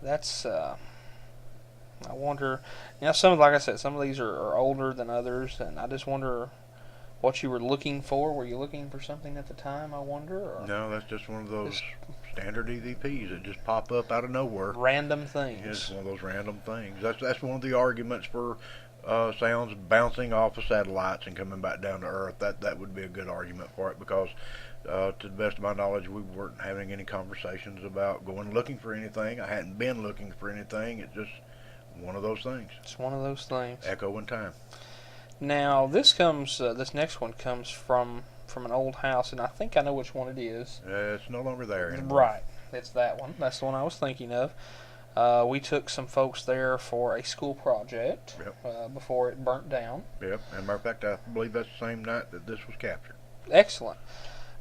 Speaker 2: That's, I wonder, like I said, some of these are older than others, and I just wonder what you were looking for. Were you looking for something at the time, I wonder? Or
Speaker 3: no, that's just one of those standard EVPs that just pop up out of nowhere.
Speaker 2: Random things.
Speaker 3: It's one of those random things. That's one of the arguments for sounds bouncing off of satellites and coming back down to Earth. That would be a good argument for it, because to the best of my knowledge, we weren't having any conversations about going looking for anything. I hadn't been looking for anything. It's just one of those things.
Speaker 2: It's one of those things.
Speaker 3: Echo in time.
Speaker 2: Now, this next one comes from an old house, and I think I know which one it is.
Speaker 3: It's no longer there anymore.
Speaker 2: Right. It's that one. That's the one I was thinking of. We took some folks there for a school project before it burnt down.
Speaker 3: Yep. As a matter of fact, I believe that's the same night that this was captured.
Speaker 2: Excellent.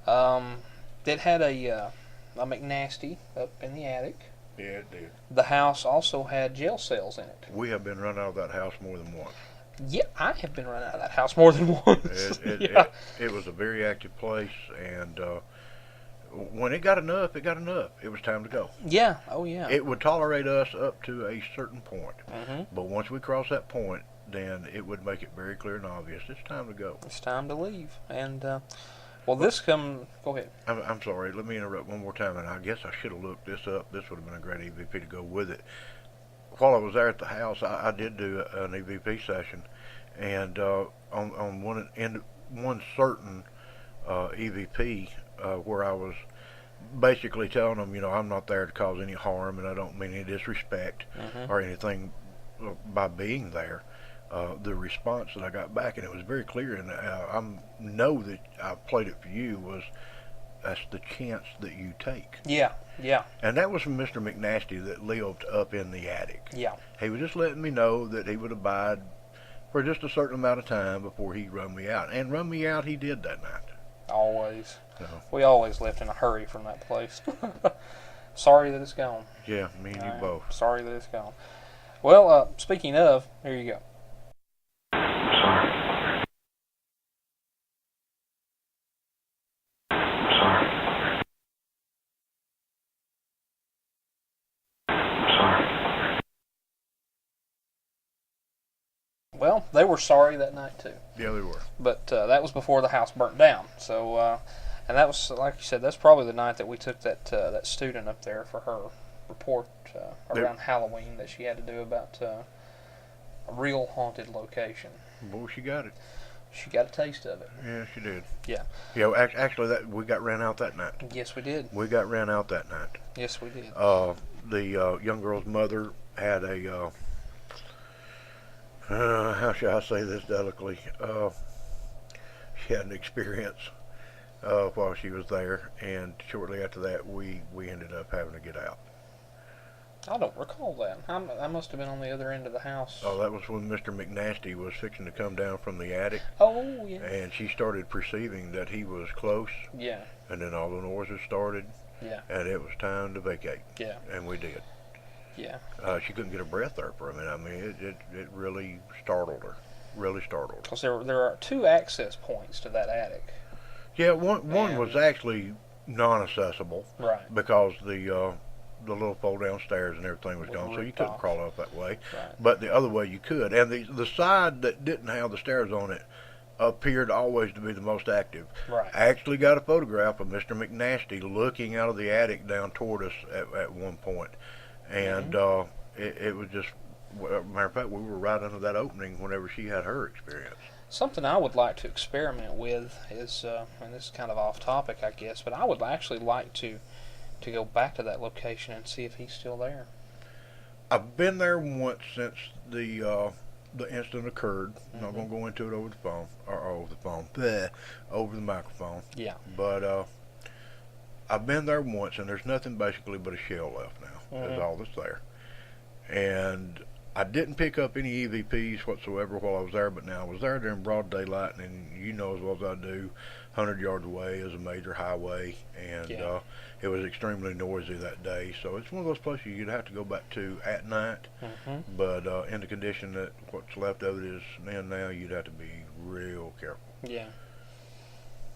Speaker 2: It had a McNasty up in the attic.
Speaker 3: Yeah, it did.
Speaker 2: The house also had jail cells in it.
Speaker 3: We have been run out of that house more than once.
Speaker 2: Yeah, I have been run out of that house more than once.
Speaker 3: It was a very active place, and when it got enough, it got enough. It was time to go.
Speaker 2: Yeah. Oh, yeah.
Speaker 3: It would tolerate us up to a certain point,
Speaker 2: Mm-hmm.
Speaker 3: but once we crossed that point, then it would make it very clear and obvious. It's time to go.
Speaker 2: It's time to leave. And go ahead.
Speaker 3: I'm sorry. Let me interrupt one more time, and I guess I should have looked this up. This would have been a great EVP to go with it. While I was there at the house, I did do an EVP session, and on one certain EVP where I was basically telling them, I'm not there to cause any harm, and I don't mean any disrespect or anything by being there. The response that I got back, and it was very clear, and I know that I played it for you, was that's the chance that you take.
Speaker 2: Yeah.
Speaker 3: And that was from Mr. McNasty that lived up in the attic.
Speaker 2: Yeah.
Speaker 3: He was just letting me know that he would abide for just a certain amount of time before he'd run me out. And run me out he did that night.
Speaker 2: Always.
Speaker 3: So.
Speaker 2: We always left in a hurry from that place. Sorry that it's gone.
Speaker 3: Yeah, me and you both.
Speaker 2: Sorry that it's gone. Well, speaking of, here you go. Well, they were sorry that night too.
Speaker 3: Yeah, they were.
Speaker 2: But that was before the house burnt down. So, and that was, like you said, that's probably the night that we took that student up there for her report around Halloween that she had to do about a real haunted location.
Speaker 3: Boy, she got it.
Speaker 2: She got a taste of it.
Speaker 3: Yeah, she did.
Speaker 2: Yeah.
Speaker 3: Yeah, actually, we got ran out that night.
Speaker 2: Yes, we did.
Speaker 3: We got ran out that night.
Speaker 2: Yes, we did.
Speaker 3: The young girl's mother had a, how shall I say this delicately? She had an experience while she was there, and shortly after that, we ended up having to get out.
Speaker 2: I don't recall that. I must have been on the other end of the house.
Speaker 3: Oh, that was when Mr. McNasty was fixing to come down from the attic.
Speaker 2: Oh, yeah.
Speaker 3: And she started perceiving that he was close.
Speaker 2: Yeah.
Speaker 3: And then all the noises started.
Speaker 2: Yeah.
Speaker 3: And it was time to vacate.
Speaker 2: Yeah.
Speaker 3: And we did.
Speaker 2: Yeah.
Speaker 3: She couldn't get her breath there for a minute. I mean, it really startled her. Really startled her.
Speaker 2: Because there are two access points to that attic.
Speaker 3: Yeah, one was actually non-accessible.
Speaker 2: Right.
Speaker 3: Because the the little fold down stairs and everything was
Speaker 2: With
Speaker 3: gone, so you
Speaker 2: rooftops.
Speaker 3: couldn't crawl up that way.
Speaker 2: Right.
Speaker 3: But the other way you could, and the side that didn't have the stairs on it appeared always to be the most active.
Speaker 2: Right.
Speaker 3: I actually got a photograph of Mr. McNasty looking out of the attic down toward us at one point, and it was just. Matter of fact, we were right under that opening whenever she had her experience.
Speaker 2: Something I would like to experiment with is, and this is kind of off topic, I guess, but I would actually like to go back to that location and see if he's still there.
Speaker 3: I've been there once since the incident occurred. I'm not going to go into it over the phone over the microphone.
Speaker 2: Yeah.
Speaker 3: But I've been there once, and there's nothing basically but a shell left now. That's all that's there. And I didn't pick up any EVPs whatsoever while I was there, but now I was there during broad daylight, and you know as well as I do, 100 yards away is a major highway, and it was extremely noisy that day. So it's one of those places you'd have to go back to at night, but in the condition that what's left of it is now, you'd have to be real careful.
Speaker 2: Yeah.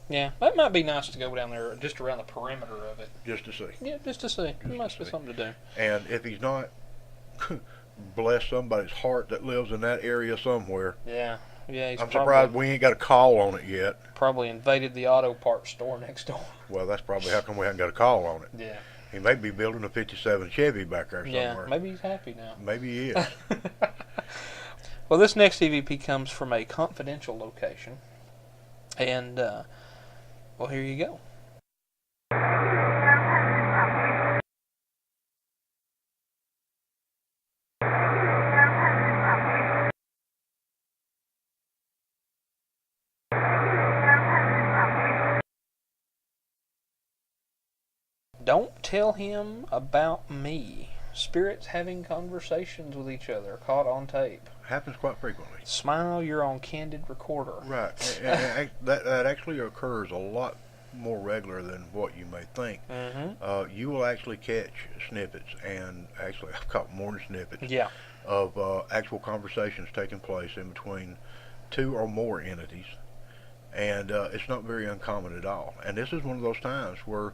Speaker 2: Yeah, that might be nice to go down there just around the perimeter of it.
Speaker 3: Just to see.
Speaker 2: Yeah, just to see. It must be something to do.
Speaker 3: And if he's not... bless somebody's heart that lives in that area somewhere.
Speaker 2: Yeah, he's
Speaker 3: I'm surprised we ain't got a call on it yet.
Speaker 2: Probably invaded the auto parts store next door.
Speaker 3: Well, that's probably how come we haven't got a call on it.
Speaker 2: Yeah.
Speaker 3: He may be building a 57 Chevy back there somewhere.
Speaker 2: Yeah, maybe he's happy now.
Speaker 3: Maybe he is.
Speaker 2: Well, this next EVP comes from a confidential location. And, well, here you go. Don't tell him about me. Spirits having conversations with each other, caught on tape.
Speaker 3: Happens quite frequently.
Speaker 2: Smile, you're on candid recorder.
Speaker 3: Right. And that actually occurs a lot more regular than what you may think. You will actually catch snippets, and actually I've caught more than snippets of actual conversations taking place in between two or more entities. And it's not very uncommon at all. And this is one of those times where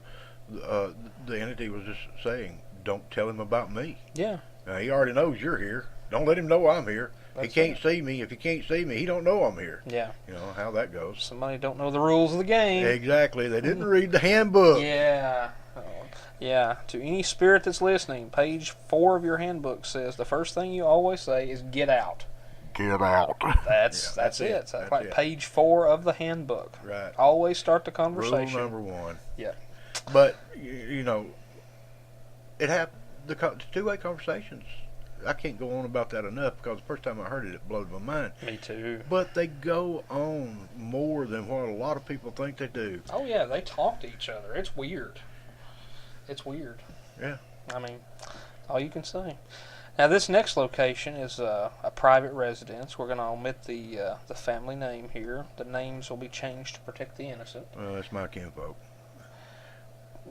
Speaker 3: the entity was just saying, don't tell him about me.
Speaker 2: Yeah.
Speaker 3: Now, he already knows you're here. Don't let him know I'm here. He can't see me. If he can't see me, he don't know I'm here.
Speaker 2: Yeah.
Speaker 3: You know how that goes.
Speaker 2: Somebody don't know the rules of the game.
Speaker 3: Exactly. They didn't read the handbook.
Speaker 2: Yeah. Yeah. To any spirit that's listening, page 4 of your handbook says the first thing you always say is get out.
Speaker 3: Get out.
Speaker 2: That's it. That's like
Speaker 3: it.
Speaker 2: page 4 of the handbook.
Speaker 3: Right.
Speaker 2: Always start the conversation.
Speaker 3: Rule number 1.
Speaker 2: Yeah.
Speaker 3: But, you know, it happened. The two-way conversations, I can't go on about that enough because the first time I heard it, it blew my mind.
Speaker 2: Me too.
Speaker 3: But they go on more than what a lot of people think they do.
Speaker 2: Oh, yeah. They talk to each other. It's weird. It's weird.
Speaker 3: Yeah.
Speaker 2: I mean, all you can say. Now, this next location is a private residence. We're going to omit the family name here. The names will be changed to protect the innocent.
Speaker 3: That's my kinfolk.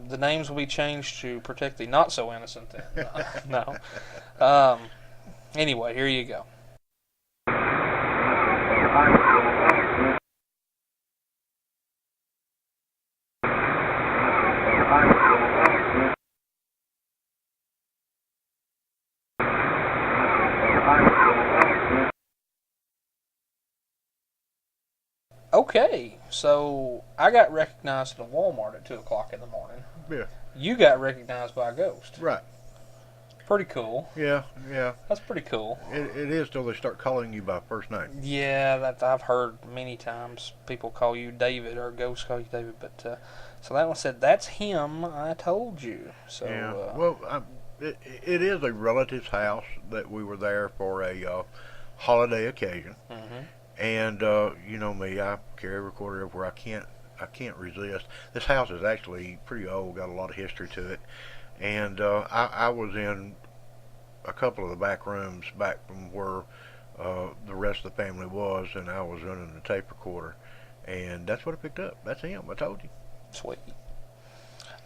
Speaker 2: The names will be changed to protect the not so innocent then. No. Anyway, here you go. Okay, so I got recognized at a Walmart at 2 o'clock in the morning.
Speaker 3: Yeah.
Speaker 2: You got recognized by a ghost.
Speaker 3: Right.
Speaker 2: Pretty cool.
Speaker 3: Yeah.
Speaker 2: That's pretty cool.
Speaker 3: It is till they start calling you by first name.
Speaker 2: Yeah, that I've heard many times. People call you David or ghosts call you David, but so that one said, "That's him. I told you." So
Speaker 3: yeah. Well, it is a relative's house that we were there for a holiday occasion. And you know me, I carry a recorder everywhere. I can't resist. This house is actually pretty old, got a lot of history to it. And I was in a couple of the back rooms back from where the rest of the family was, and I was running the tape recorder. And that's what I picked up. That's him, I told you.
Speaker 2: Sweet.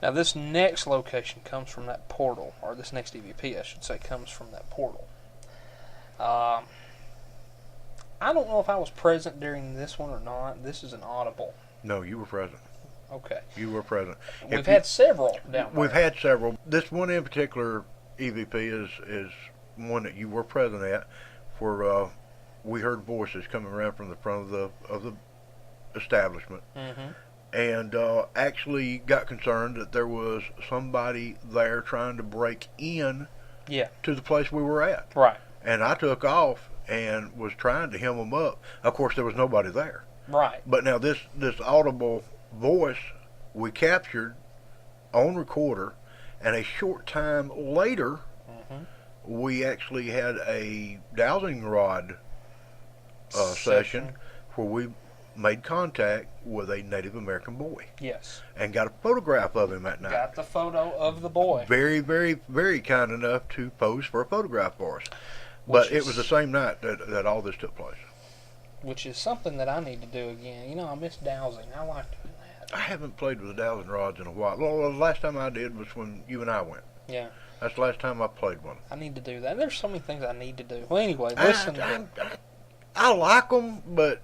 Speaker 2: Now this next location comes from that portal, or this next EVP I should say comes from that portal. I don't know if I was present during this one or not. This is an audible.
Speaker 3: No, you were present.
Speaker 2: Okay.
Speaker 3: You were present.
Speaker 2: We've had several down there.
Speaker 3: We've had several. This one in particular, EVP, is one that you were present at, where we heard voices coming around from the front of the establishment, and actually got concerned that there was somebody there trying to break in to the place we were at.
Speaker 2: Right.
Speaker 3: And I took off and was trying to hem them up. Of course, there was nobody there.
Speaker 2: Right.
Speaker 3: But now this audible voice we captured on recorder, and a short time later, we actually had a dowsing rod session where we made contact with a Native American boy.
Speaker 2: Yes.
Speaker 3: And got a photograph of him that night.
Speaker 2: Got the photo of the boy.
Speaker 3: Very, very, very kind enough to pose for a photograph for us. But it was the same night that all this took place.
Speaker 2: Which is something that I need to do again. You know, I miss dowsing. I like doing that.
Speaker 3: I haven't played with the dowsing rods in a while. Well, the last time I did was when you and I went.
Speaker 2: Yeah.
Speaker 3: That's the last time I played one.
Speaker 2: I need to do that. There's so many things I need to do. Well, anyway, listen.
Speaker 3: I like them, but,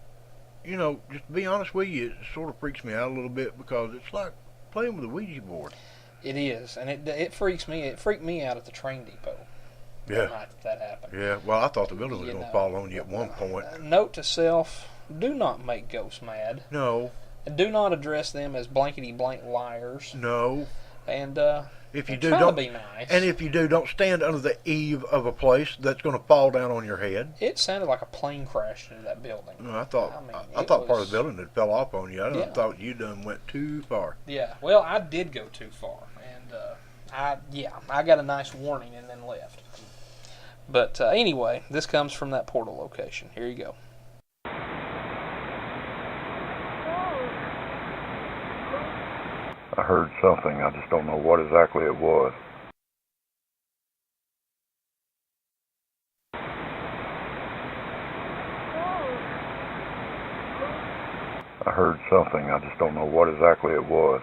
Speaker 3: you know, just to be honest with you, it sort of freaks me out a little bit because it's like playing with a Ouija board.
Speaker 2: It is, and it freaks me. It freaked me out at the train depot.
Speaker 3: Yeah.
Speaker 2: The night that happened.
Speaker 3: Yeah, well, I thought the building was going to fall on you at one point.
Speaker 2: Note to self, do not make ghosts mad.
Speaker 3: No.
Speaker 2: Do not address them as blankety-blank liars.
Speaker 3: No.
Speaker 2: And
Speaker 3: if you do,
Speaker 2: try
Speaker 3: don't
Speaker 2: to be nice.
Speaker 3: And if you do, don't stand under the eave of a place that's going to fall down on your head.
Speaker 2: It sounded like a plane crashed into that building.
Speaker 3: No, I thought part of the building had fell off on you. I thought you done went too far.
Speaker 2: Yeah, well, I did go too far, and I got a nice warning and then left. But anyway, this comes from that portal location. Here you go.
Speaker 4: I heard something. I just don't know what exactly it was. I heard something. I just don't know what exactly it was.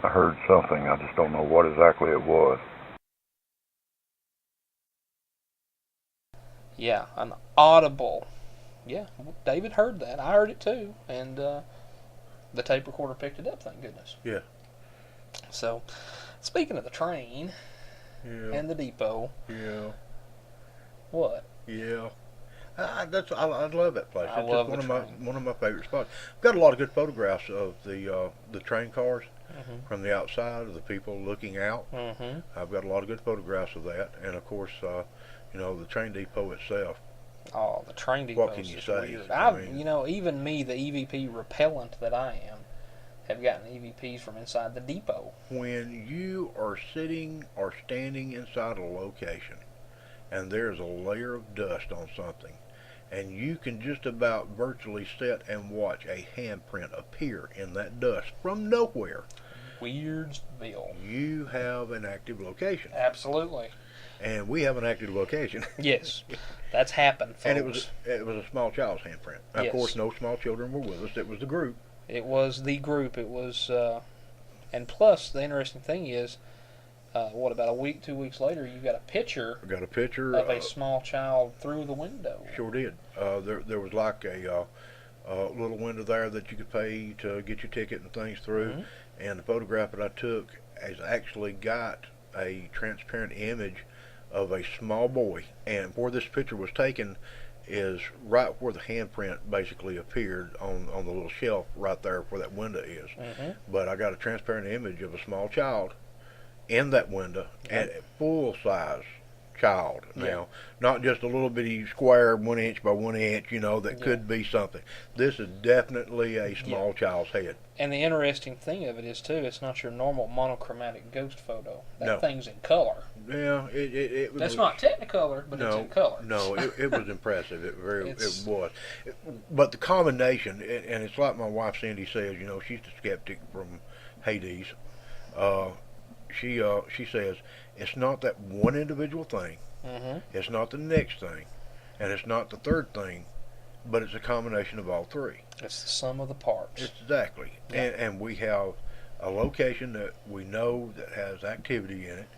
Speaker 4: I heard something. I just don't know what exactly it was.
Speaker 2: Yeah, an audible. Yeah, David heard that. I heard it too. And the tape recorder picked it up, thank goodness.
Speaker 3: Yeah.
Speaker 2: So, speaking of the train and the depot.
Speaker 3: Yeah.
Speaker 2: What?
Speaker 3: Yeah. I love that place.
Speaker 2: I love
Speaker 3: just
Speaker 2: the train.
Speaker 3: one of my favorite spots. I've got a lot of good photographs of the train cars from the outside, of the people looking out. I've got a lot of good photographs of that, and of course, the train depot itself.
Speaker 2: Oh, the train depot.
Speaker 3: What can you say?
Speaker 2: Weird. Even me, the EVP repellent that I am, have gotten EVPs from inside the depot.
Speaker 3: When you are sitting or standing inside a location, and there's a layer of dust on something, and you can just about virtually sit and watch a handprint appear in that dust from nowhere.
Speaker 2: Weirdsville.
Speaker 3: You have an active location.
Speaker 2: Absolutely.
Speaker 3: And we have an active location.
Speaker 2: Yes, that's happened, folks.
Speaker 3: And it was a small child's handprint. Of course, no small children were with us. It was the group.
Speaker 2: It was the group. It was, and plus, the interesting thing is, about a week, 2 weeks later, you got a picture.
Speaker 3: I got a picture
Speaker 2: of a small child through the window.
Speaker 3: Sure did. There was like a little window there that you could pay to get your ticket and things through. And the photograph that I took has actually got a transparent image of a small boy, and where this picture was taken is right where the handprint basically appeared on the little shelf right there where that window is. But I got a transparent image of a small child in that window, and a full size child now, not just a little bitty square 1 inch by 1 inch, that could be something. This is definitely a small child's head.
Speaker 2: And the interesting thing of it is too, it's not your normal monochromatic ghost photo. That thing's in color.
Speaker 3: Yeah, it was.
Speaker 2: That's not Technicolor, but it's in color.
Speaker 3: No, it was impressive. It was. But the combination, and it's like my wife Cindy says, she's the skeptic from Hades. She says it's not that one individual thing. It's not the next thing, and it's not the third thing, but it's a combination of all three.
Speaker 2: It's the sum of the parts.
Speaker 3: Exactly. Yeah. And we have a location that we know that has activity in it.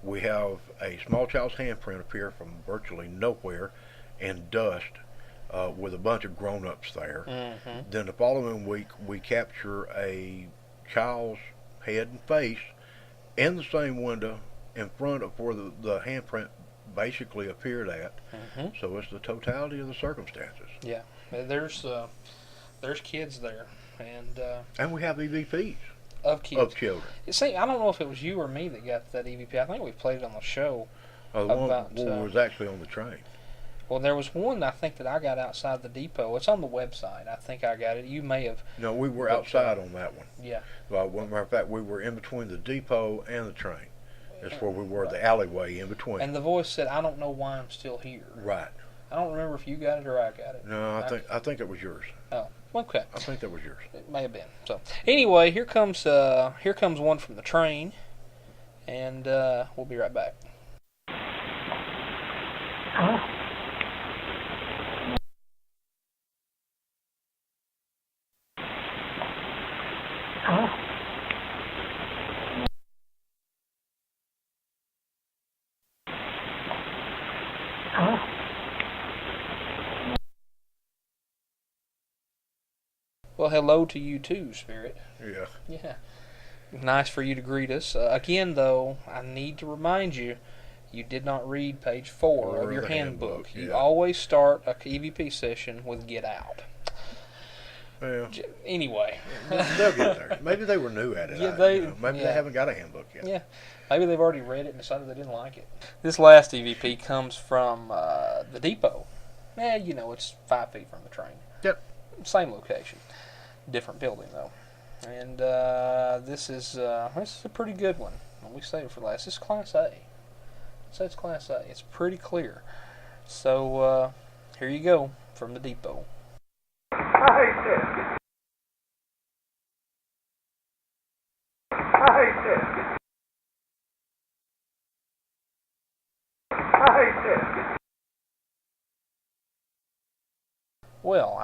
Speaker 3: We have a small child's handprint appear from virtually nowhere and dust with a bunch of grown-ups there.
Speaker 2: Mm-hmm.
Speaker 3: Then the following week, we capture a child's head and face in the same window in front of where the handprint basically appeared at.
Speaker 2: Mm-hmm.
Speaker 3: So it's the totality of the circumstances.
Speaker 2: Yeah, there's kids there,
Speaker 3: And we have EVPs
Speaker 2: of kids.
Speaker 3: of children.
Speaker 2: See, I don't know if it was you or me that got that EVP. I think we played it on the show.
Speaker 3: The one
Speaker 2: About,
Speaker 3: was actually on the train.
Speaker 2: Well, there was one I think that I got outside the depot. It's on the website. I think I got it. You may have.
Speaker 3: No, we were outside on that one.
Speaker 2: Yeah.
Speaker 3: Well, as a matter of fact, we were in between the depot and the train. That's where we were, the alleyway in between.
Speaker 2: And the voice said, "I don't know why I'm still here."
Speaker 3: Right.
Speaker 2: I don't remember if you got it or I got it.
Speaker 3: No, I think it was yours.
Speaker 2: Oh, okay.
Speaker 3: I think that was yours.
Speaker 2: It may have been. So, anyway, here comes one from the train, and we'll be right back. Well, hello to you too, Spirit.
Speaker 3: Yeah.
Speaker 2: Yeah. Nice for you to greet us. Again, though, I need to remind you, you did not read page 4 of your handbook.
Speaker 3: Yeah.
Speaker 2: You always start a EVP session with "Get Out."
Speaker 3: Well,
Speaker 2: Anyway.
Speaker 3: they'll get there. Maybe they were new at it.
Speaker 2: Yeah,
Speaker 3: Maybe they haven't got a handbook yet.
Speaker 2: Yeah. Maybe they've already read it and decided they didn't like it. This last EVP comes from the depot. It's 5 feet from the train.
Speaker 3: Yep.
Speaker 2: Same location. Different building, though. And this is a pretty good one. We saved it for last. This is Class A. So it's Class A. It's pretty clear. So here you go from the depot.
Speaker 4: I hate this. I hate this. I hate this.
Speaker 2: Well,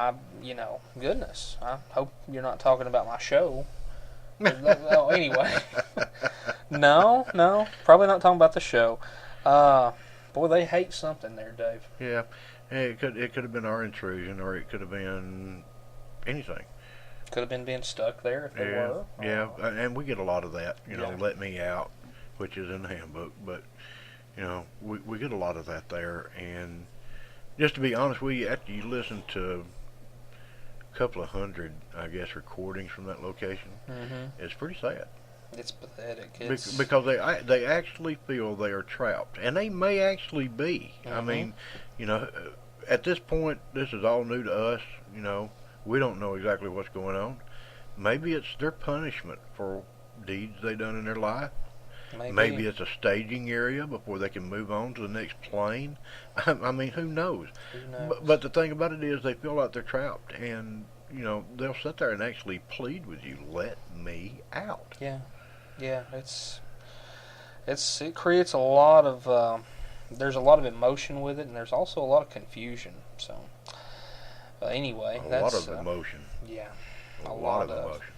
Speaker 2: goodness. I hope you're not talking about my show. Oh, anyway. No, probably not talking about the show. Boy, they hate something there, Dave.
Speaker 3: Yeah. It could have been our intrusion, or it could have been anything.
Speaker 2: Could have been being stuck there if they were.
Speaker 3: Yeah, and we get a lot of that.
Speaker 2: Yeah.
Speaker 3: Let me out, which is in the handbook. But we get a lot of that there. And just to be honest with you, after you listen to a couple of hundred, I guess, recordings from that location, it's pretty sad.
Speaker 2: It's pathetic.
Speaker 3: Because they actually feel they are trapped, and they may actually be. I mean, at this point, this is all new to us. We don't know exactly what's going on. Maybe it's their punishment for deeds they done in their life. Maybe it's a staging area before they can move on to the next plane. I mean, who knows? But the thing about it is they feel like they're trapped, and they'll sit there and actually plead with you, "Let me out."
Speaker 2: Yeah. It creates a lot of there's a lot of emotion with it, and there's also a lot of confusion. So anyway,
Speaker 3: A
Speaker 2: that's
Speaker 3: lot of emotion.
Speaker 2: Yeah,
Speaker 3: A lot of emotion.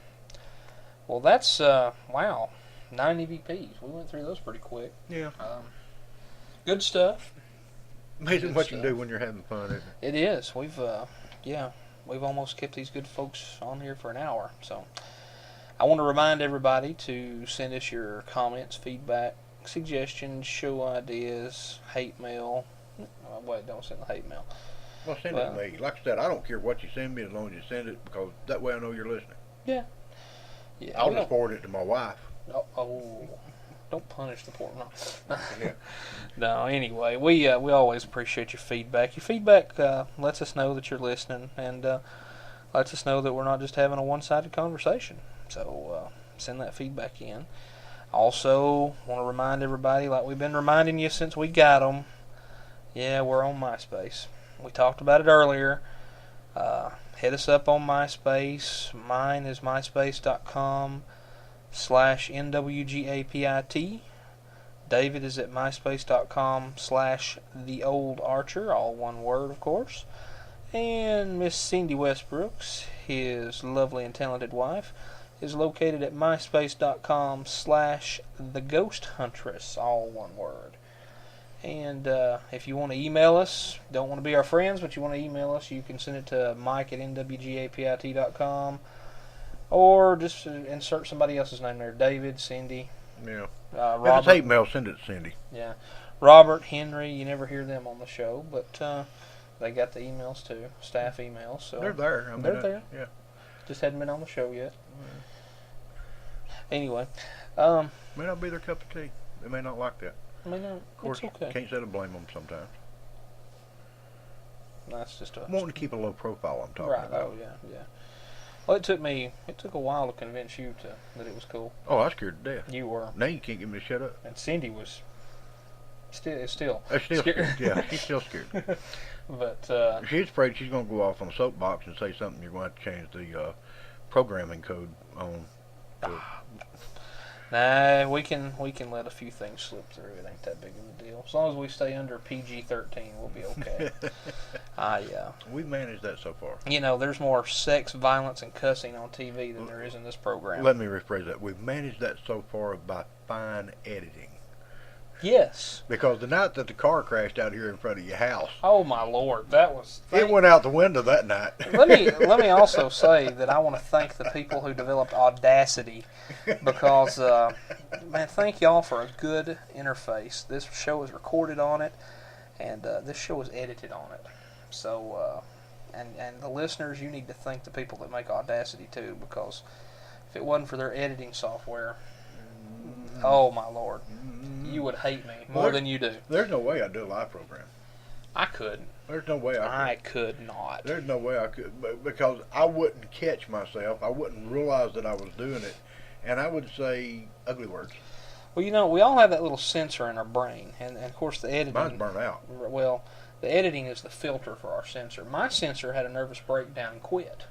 Speaker 2: Well, that's wow, 9 EVPs. We went through those pretty quick.
Speaker 3: Yeah.
Speaker 2: Good stuff.
Speaker 3: Amazing what you can do when you're having fun, isn't it?
Speaker 2: It is. We've almost kept these good folks on here for an hour. So I want to remind everybody to send us your comments, feedback, suggestions, show ideas, hate mail. Wait, don't send the hate mail.
Speaker 3: Well, send it to me. Like I said, I don't care what you send me as long as you send it, because that way I know you're listening.
Speaker 2: Yeah.
Speaker 3: I'll just forward it to my wife.
Speaker 2: Oh, don't punish the poor mom.
Speaker 3: Yeah.
Speaker 2: No, anyway, we always appreciate your feedback. Your feedback lets us know that you're listening, and lets us know that we're not just having a one-sided conversation. So send that feedback in. Also, want to remind everybody, like we've been reminding you since we got them, we're on MySpace. We talked about it earlier. Hit us up on MySpace. Mine is myspace.com/NWGAPIT. David is at myspace.com/TheOldArcher, all one word, of course. And Miss Cindy Westbrooks, his lovely and talented wife, is located at myspace.com/theghosthuntress, all one word. And if you want to email us, don't want to be our friends, but you want to email us, you can send it to mike@nwgapit.com, or just insert somebody else's name there. David, Cindy.
Speaker 3: Yeah.
Speaker 2: Robert.
Speaker 3: If it's hate mail, send it to Cindy.
Speaker 2: Yeah. Robert, Henry, you never hear them on the show, but they got the emails too, staff emails. So
Speaker 3: They're there. I mean,
Speaker 2: they're there.
Speaker 3: Yeah.
Speaker 2: Just hadn't been on the show yet. Anyway.
Speaker 3: May not be their cup of tea. They may not like that.
Speaker 2: I mean,
Speaker 3: Of course,
Speaker 2: it's okay.
Speaker 3: can't say to blame them sometimes.
Speaker 2: That's just a...
Speaker 3: Wanting to keep a low profile, I'm talking
Speaker 2: Right,
Speaker 3: about.
Speaker 2: oh yeah, yeah. Well, it took a while to convince you that it was cool.
Speaker 3: Oh, I was scared to death.
Speaker 2: You were.
Speaker 3: Now you can't get me to shut up.
Speaker 2: And Cindy was still
Speaker 3: Still
Speaker 2: scared.
Speaker 3: scared. Yeah, she's still scared.
Speaker 2: But
Speaker 3: She's afraid she's going to go off on a soapbox and say something you're going to have to change the programming code on.
Speaker 2: nah, we can let a few things slip through. It ain't that big of a deal. As long as we stay under PG-13, we'll be okay.
Speaker 3: We've managed that so far.
Speaker 2: You know, there's more sex, violence, and cussing on TV than there is in this program.
Speaker 3: Let me rephrase that. We've managed that so far by fine editing.
Speaker 2: Yes.
Speaker 3: Because the night that the car crashed out here in front of your house,
Speaker 2: Oh my Lord, that was.
Speaker 3: it went out the window that night.
Speaker 2: Let me also say that I want to thank the people who developed Audacity, because man, thank y'all for a good interface. This show is recorded on it, and this show is edited on it. So, and the listeners, you need to thank the people that make Audacity too, because if it wasn't for their editing software, oh my Lord, you would hate me more than you do.
Speaker 3: There's no way I'd do a live program.
Speaker 2: I couldn't.
Speaker 3: There's no way
Speaker 2: I could not.
Speaker 3: There's no way I could, because I wouldn't catch myself. I wouldn't realize that I was doing it, and I would say ugly words.
Speaker 2: Well, you know, we all have that little sensor in our brain, and of course the editing.
Speaker 3: Mine's burnt out.
Speaker 2: Well, the editing is the filter for our sensor. My sensor had a nervous breakdown and quit.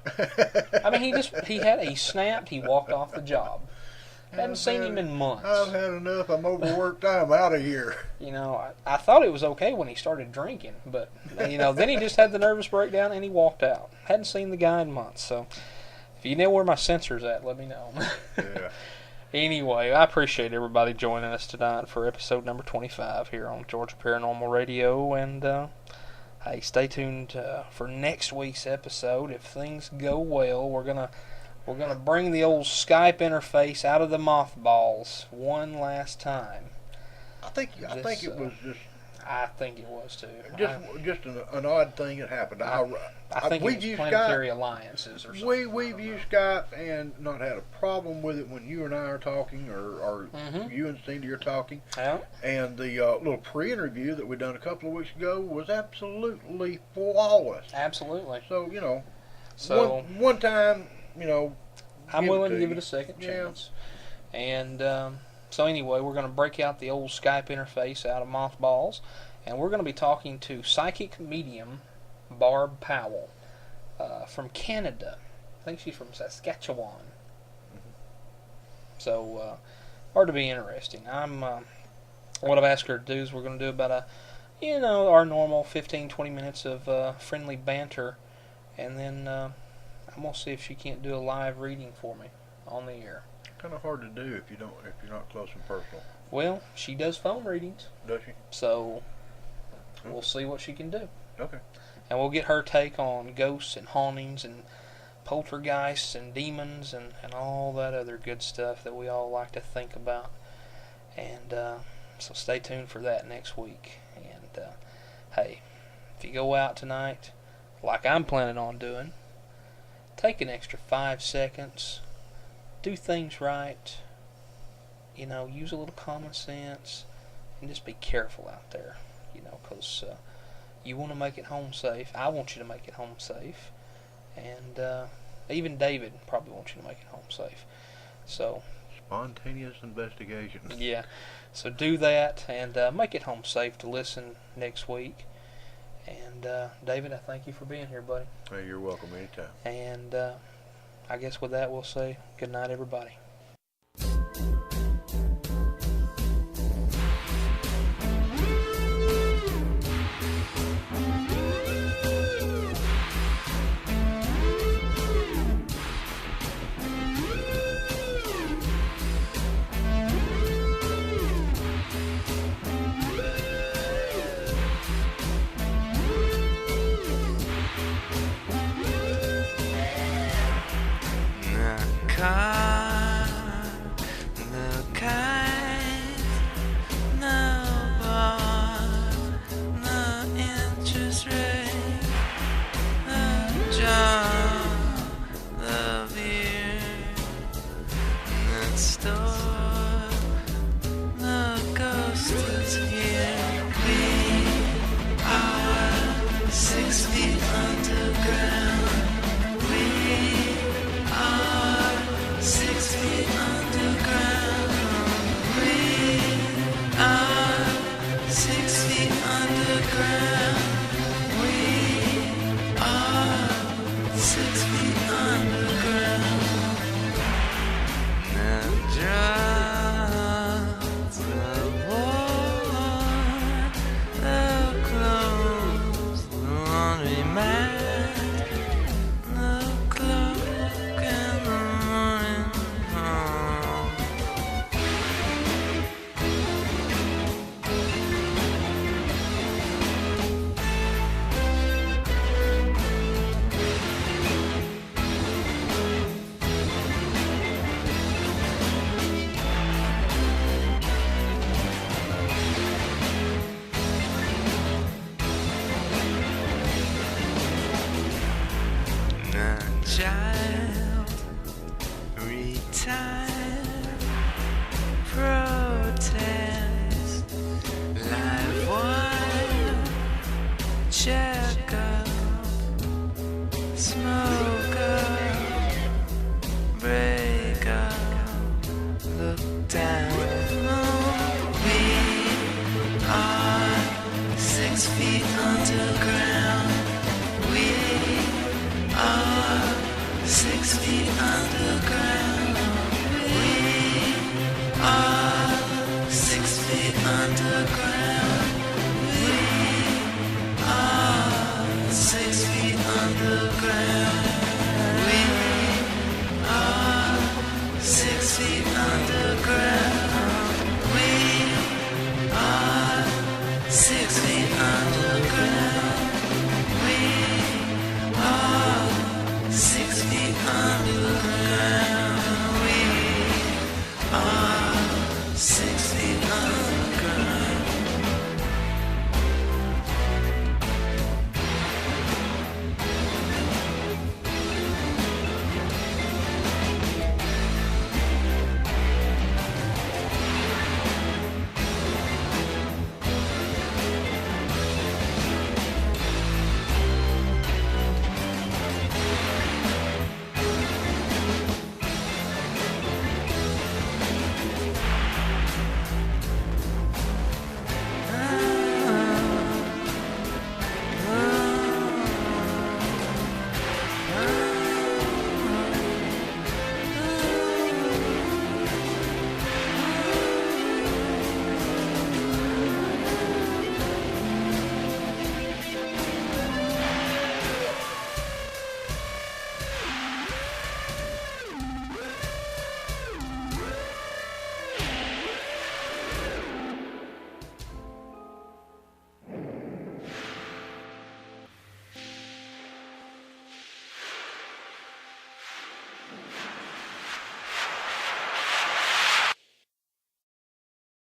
Speaker 2: I mean, he snapped, he walked off the job. Hadn't seen him in months.
Speaker 3: I've had enough. I'm overworked. I'm out of here.
Speaker 2: You know, I thought it was okay when he started drinking, but, you know, then he just had the nervous breakdown and he walked out. Hadn't seen the guy in months, so if you know where my sensor's at, let me know.
Speaker 3: Yeah.
Speaker 2: Anyway, I appreciate everybody joining us tonight for episode number 25 here on Georgia Paranormal Radio, and hey, stay tuned for next week's episode. If things go well, we're gonna bring the old Skype interface out of the mothballs one last time.
Speaker 3: I think it was just.
Speaker 2: I think it was too.
Speaker 3: Just an odd thing that happened.
Speaker 2: I think
Speaker 3: we've
Speaker 2: it was
Speaker 3: used
Speaker 2: planetary
Speaker 3: Skype.
Speaker 2: alliances or something.
Speaker 3: We've used Skype and not had a problem with it when you and I are talking, or you and Cindy are talking.
Speaker 2: Yeah.
Speaker 3: And the little pre-interview that we done a couple of weeks ago was absolutely flawless.
Speaker 2: Absolutely.
Speaker 3: So, you know,
Speaker 2: So
Speaker 3: one time, you know,
Speaker 2: I'm willing to give
Speaker 3: you.
Speaker 2: it a second
Speaker 3: Yeah.
Speaker 2: chance. And so anyway, we're going to break out the old Skype interface out of mothballs, and we're going to be talking to psychic medium Barb Powell from Canada. I think she's from Saskatchewan. So ought to be interesting. What I've asked her to do is we're going to do about our normal 15-20 minutes of friendly banter, and then I'm going to see if she can't do a live reading for me on the air.
Speaker 3: Kind of hard to do if you're not close and personal.
Speaker 2: Well, she does phone readings,
Speaker 3: Does she?
Speaker 2: so we'll see what she can do.
Speaker 3: Okay.
Speaker 2: And we'll get her take on ghosts and hauntings and poltergeists and demons and all that other good stuff that we all like to think about. And so stay tuned for that next week. And hey, if you go out tonight, like I'm planning on doing, take an extra 5 seconds. Do things right, use a little common sense, and just be careful out there, because you want to make it home safe. I want you to make it home safe, and even David probably wants you to make it home safe. So,
Speaker 3: spontaneous investigation.
Speaker 2: Yeah, so do that, and make it home safe to listen next week. And David, I thank you for being here, buddy.
Speaker 3: Hey, you're welcome anytime.
Speaker 2: And I guess with that, we'll say good night, everybody.
Speaker 5: car, no kite, no bar, no interest rate, no job, no beer, no store, no ghost is here. We are 6 feet underground. We are 6 feet underground. We are 6 feet underground. We are 6 feet underground. No drugs, no war, no clothes, no laundry mat, no clock and the morning home. No child, retire, protest, live wire, check up, smoke up, break up, look down. We are 6 feet underground. We are 6 feet underground.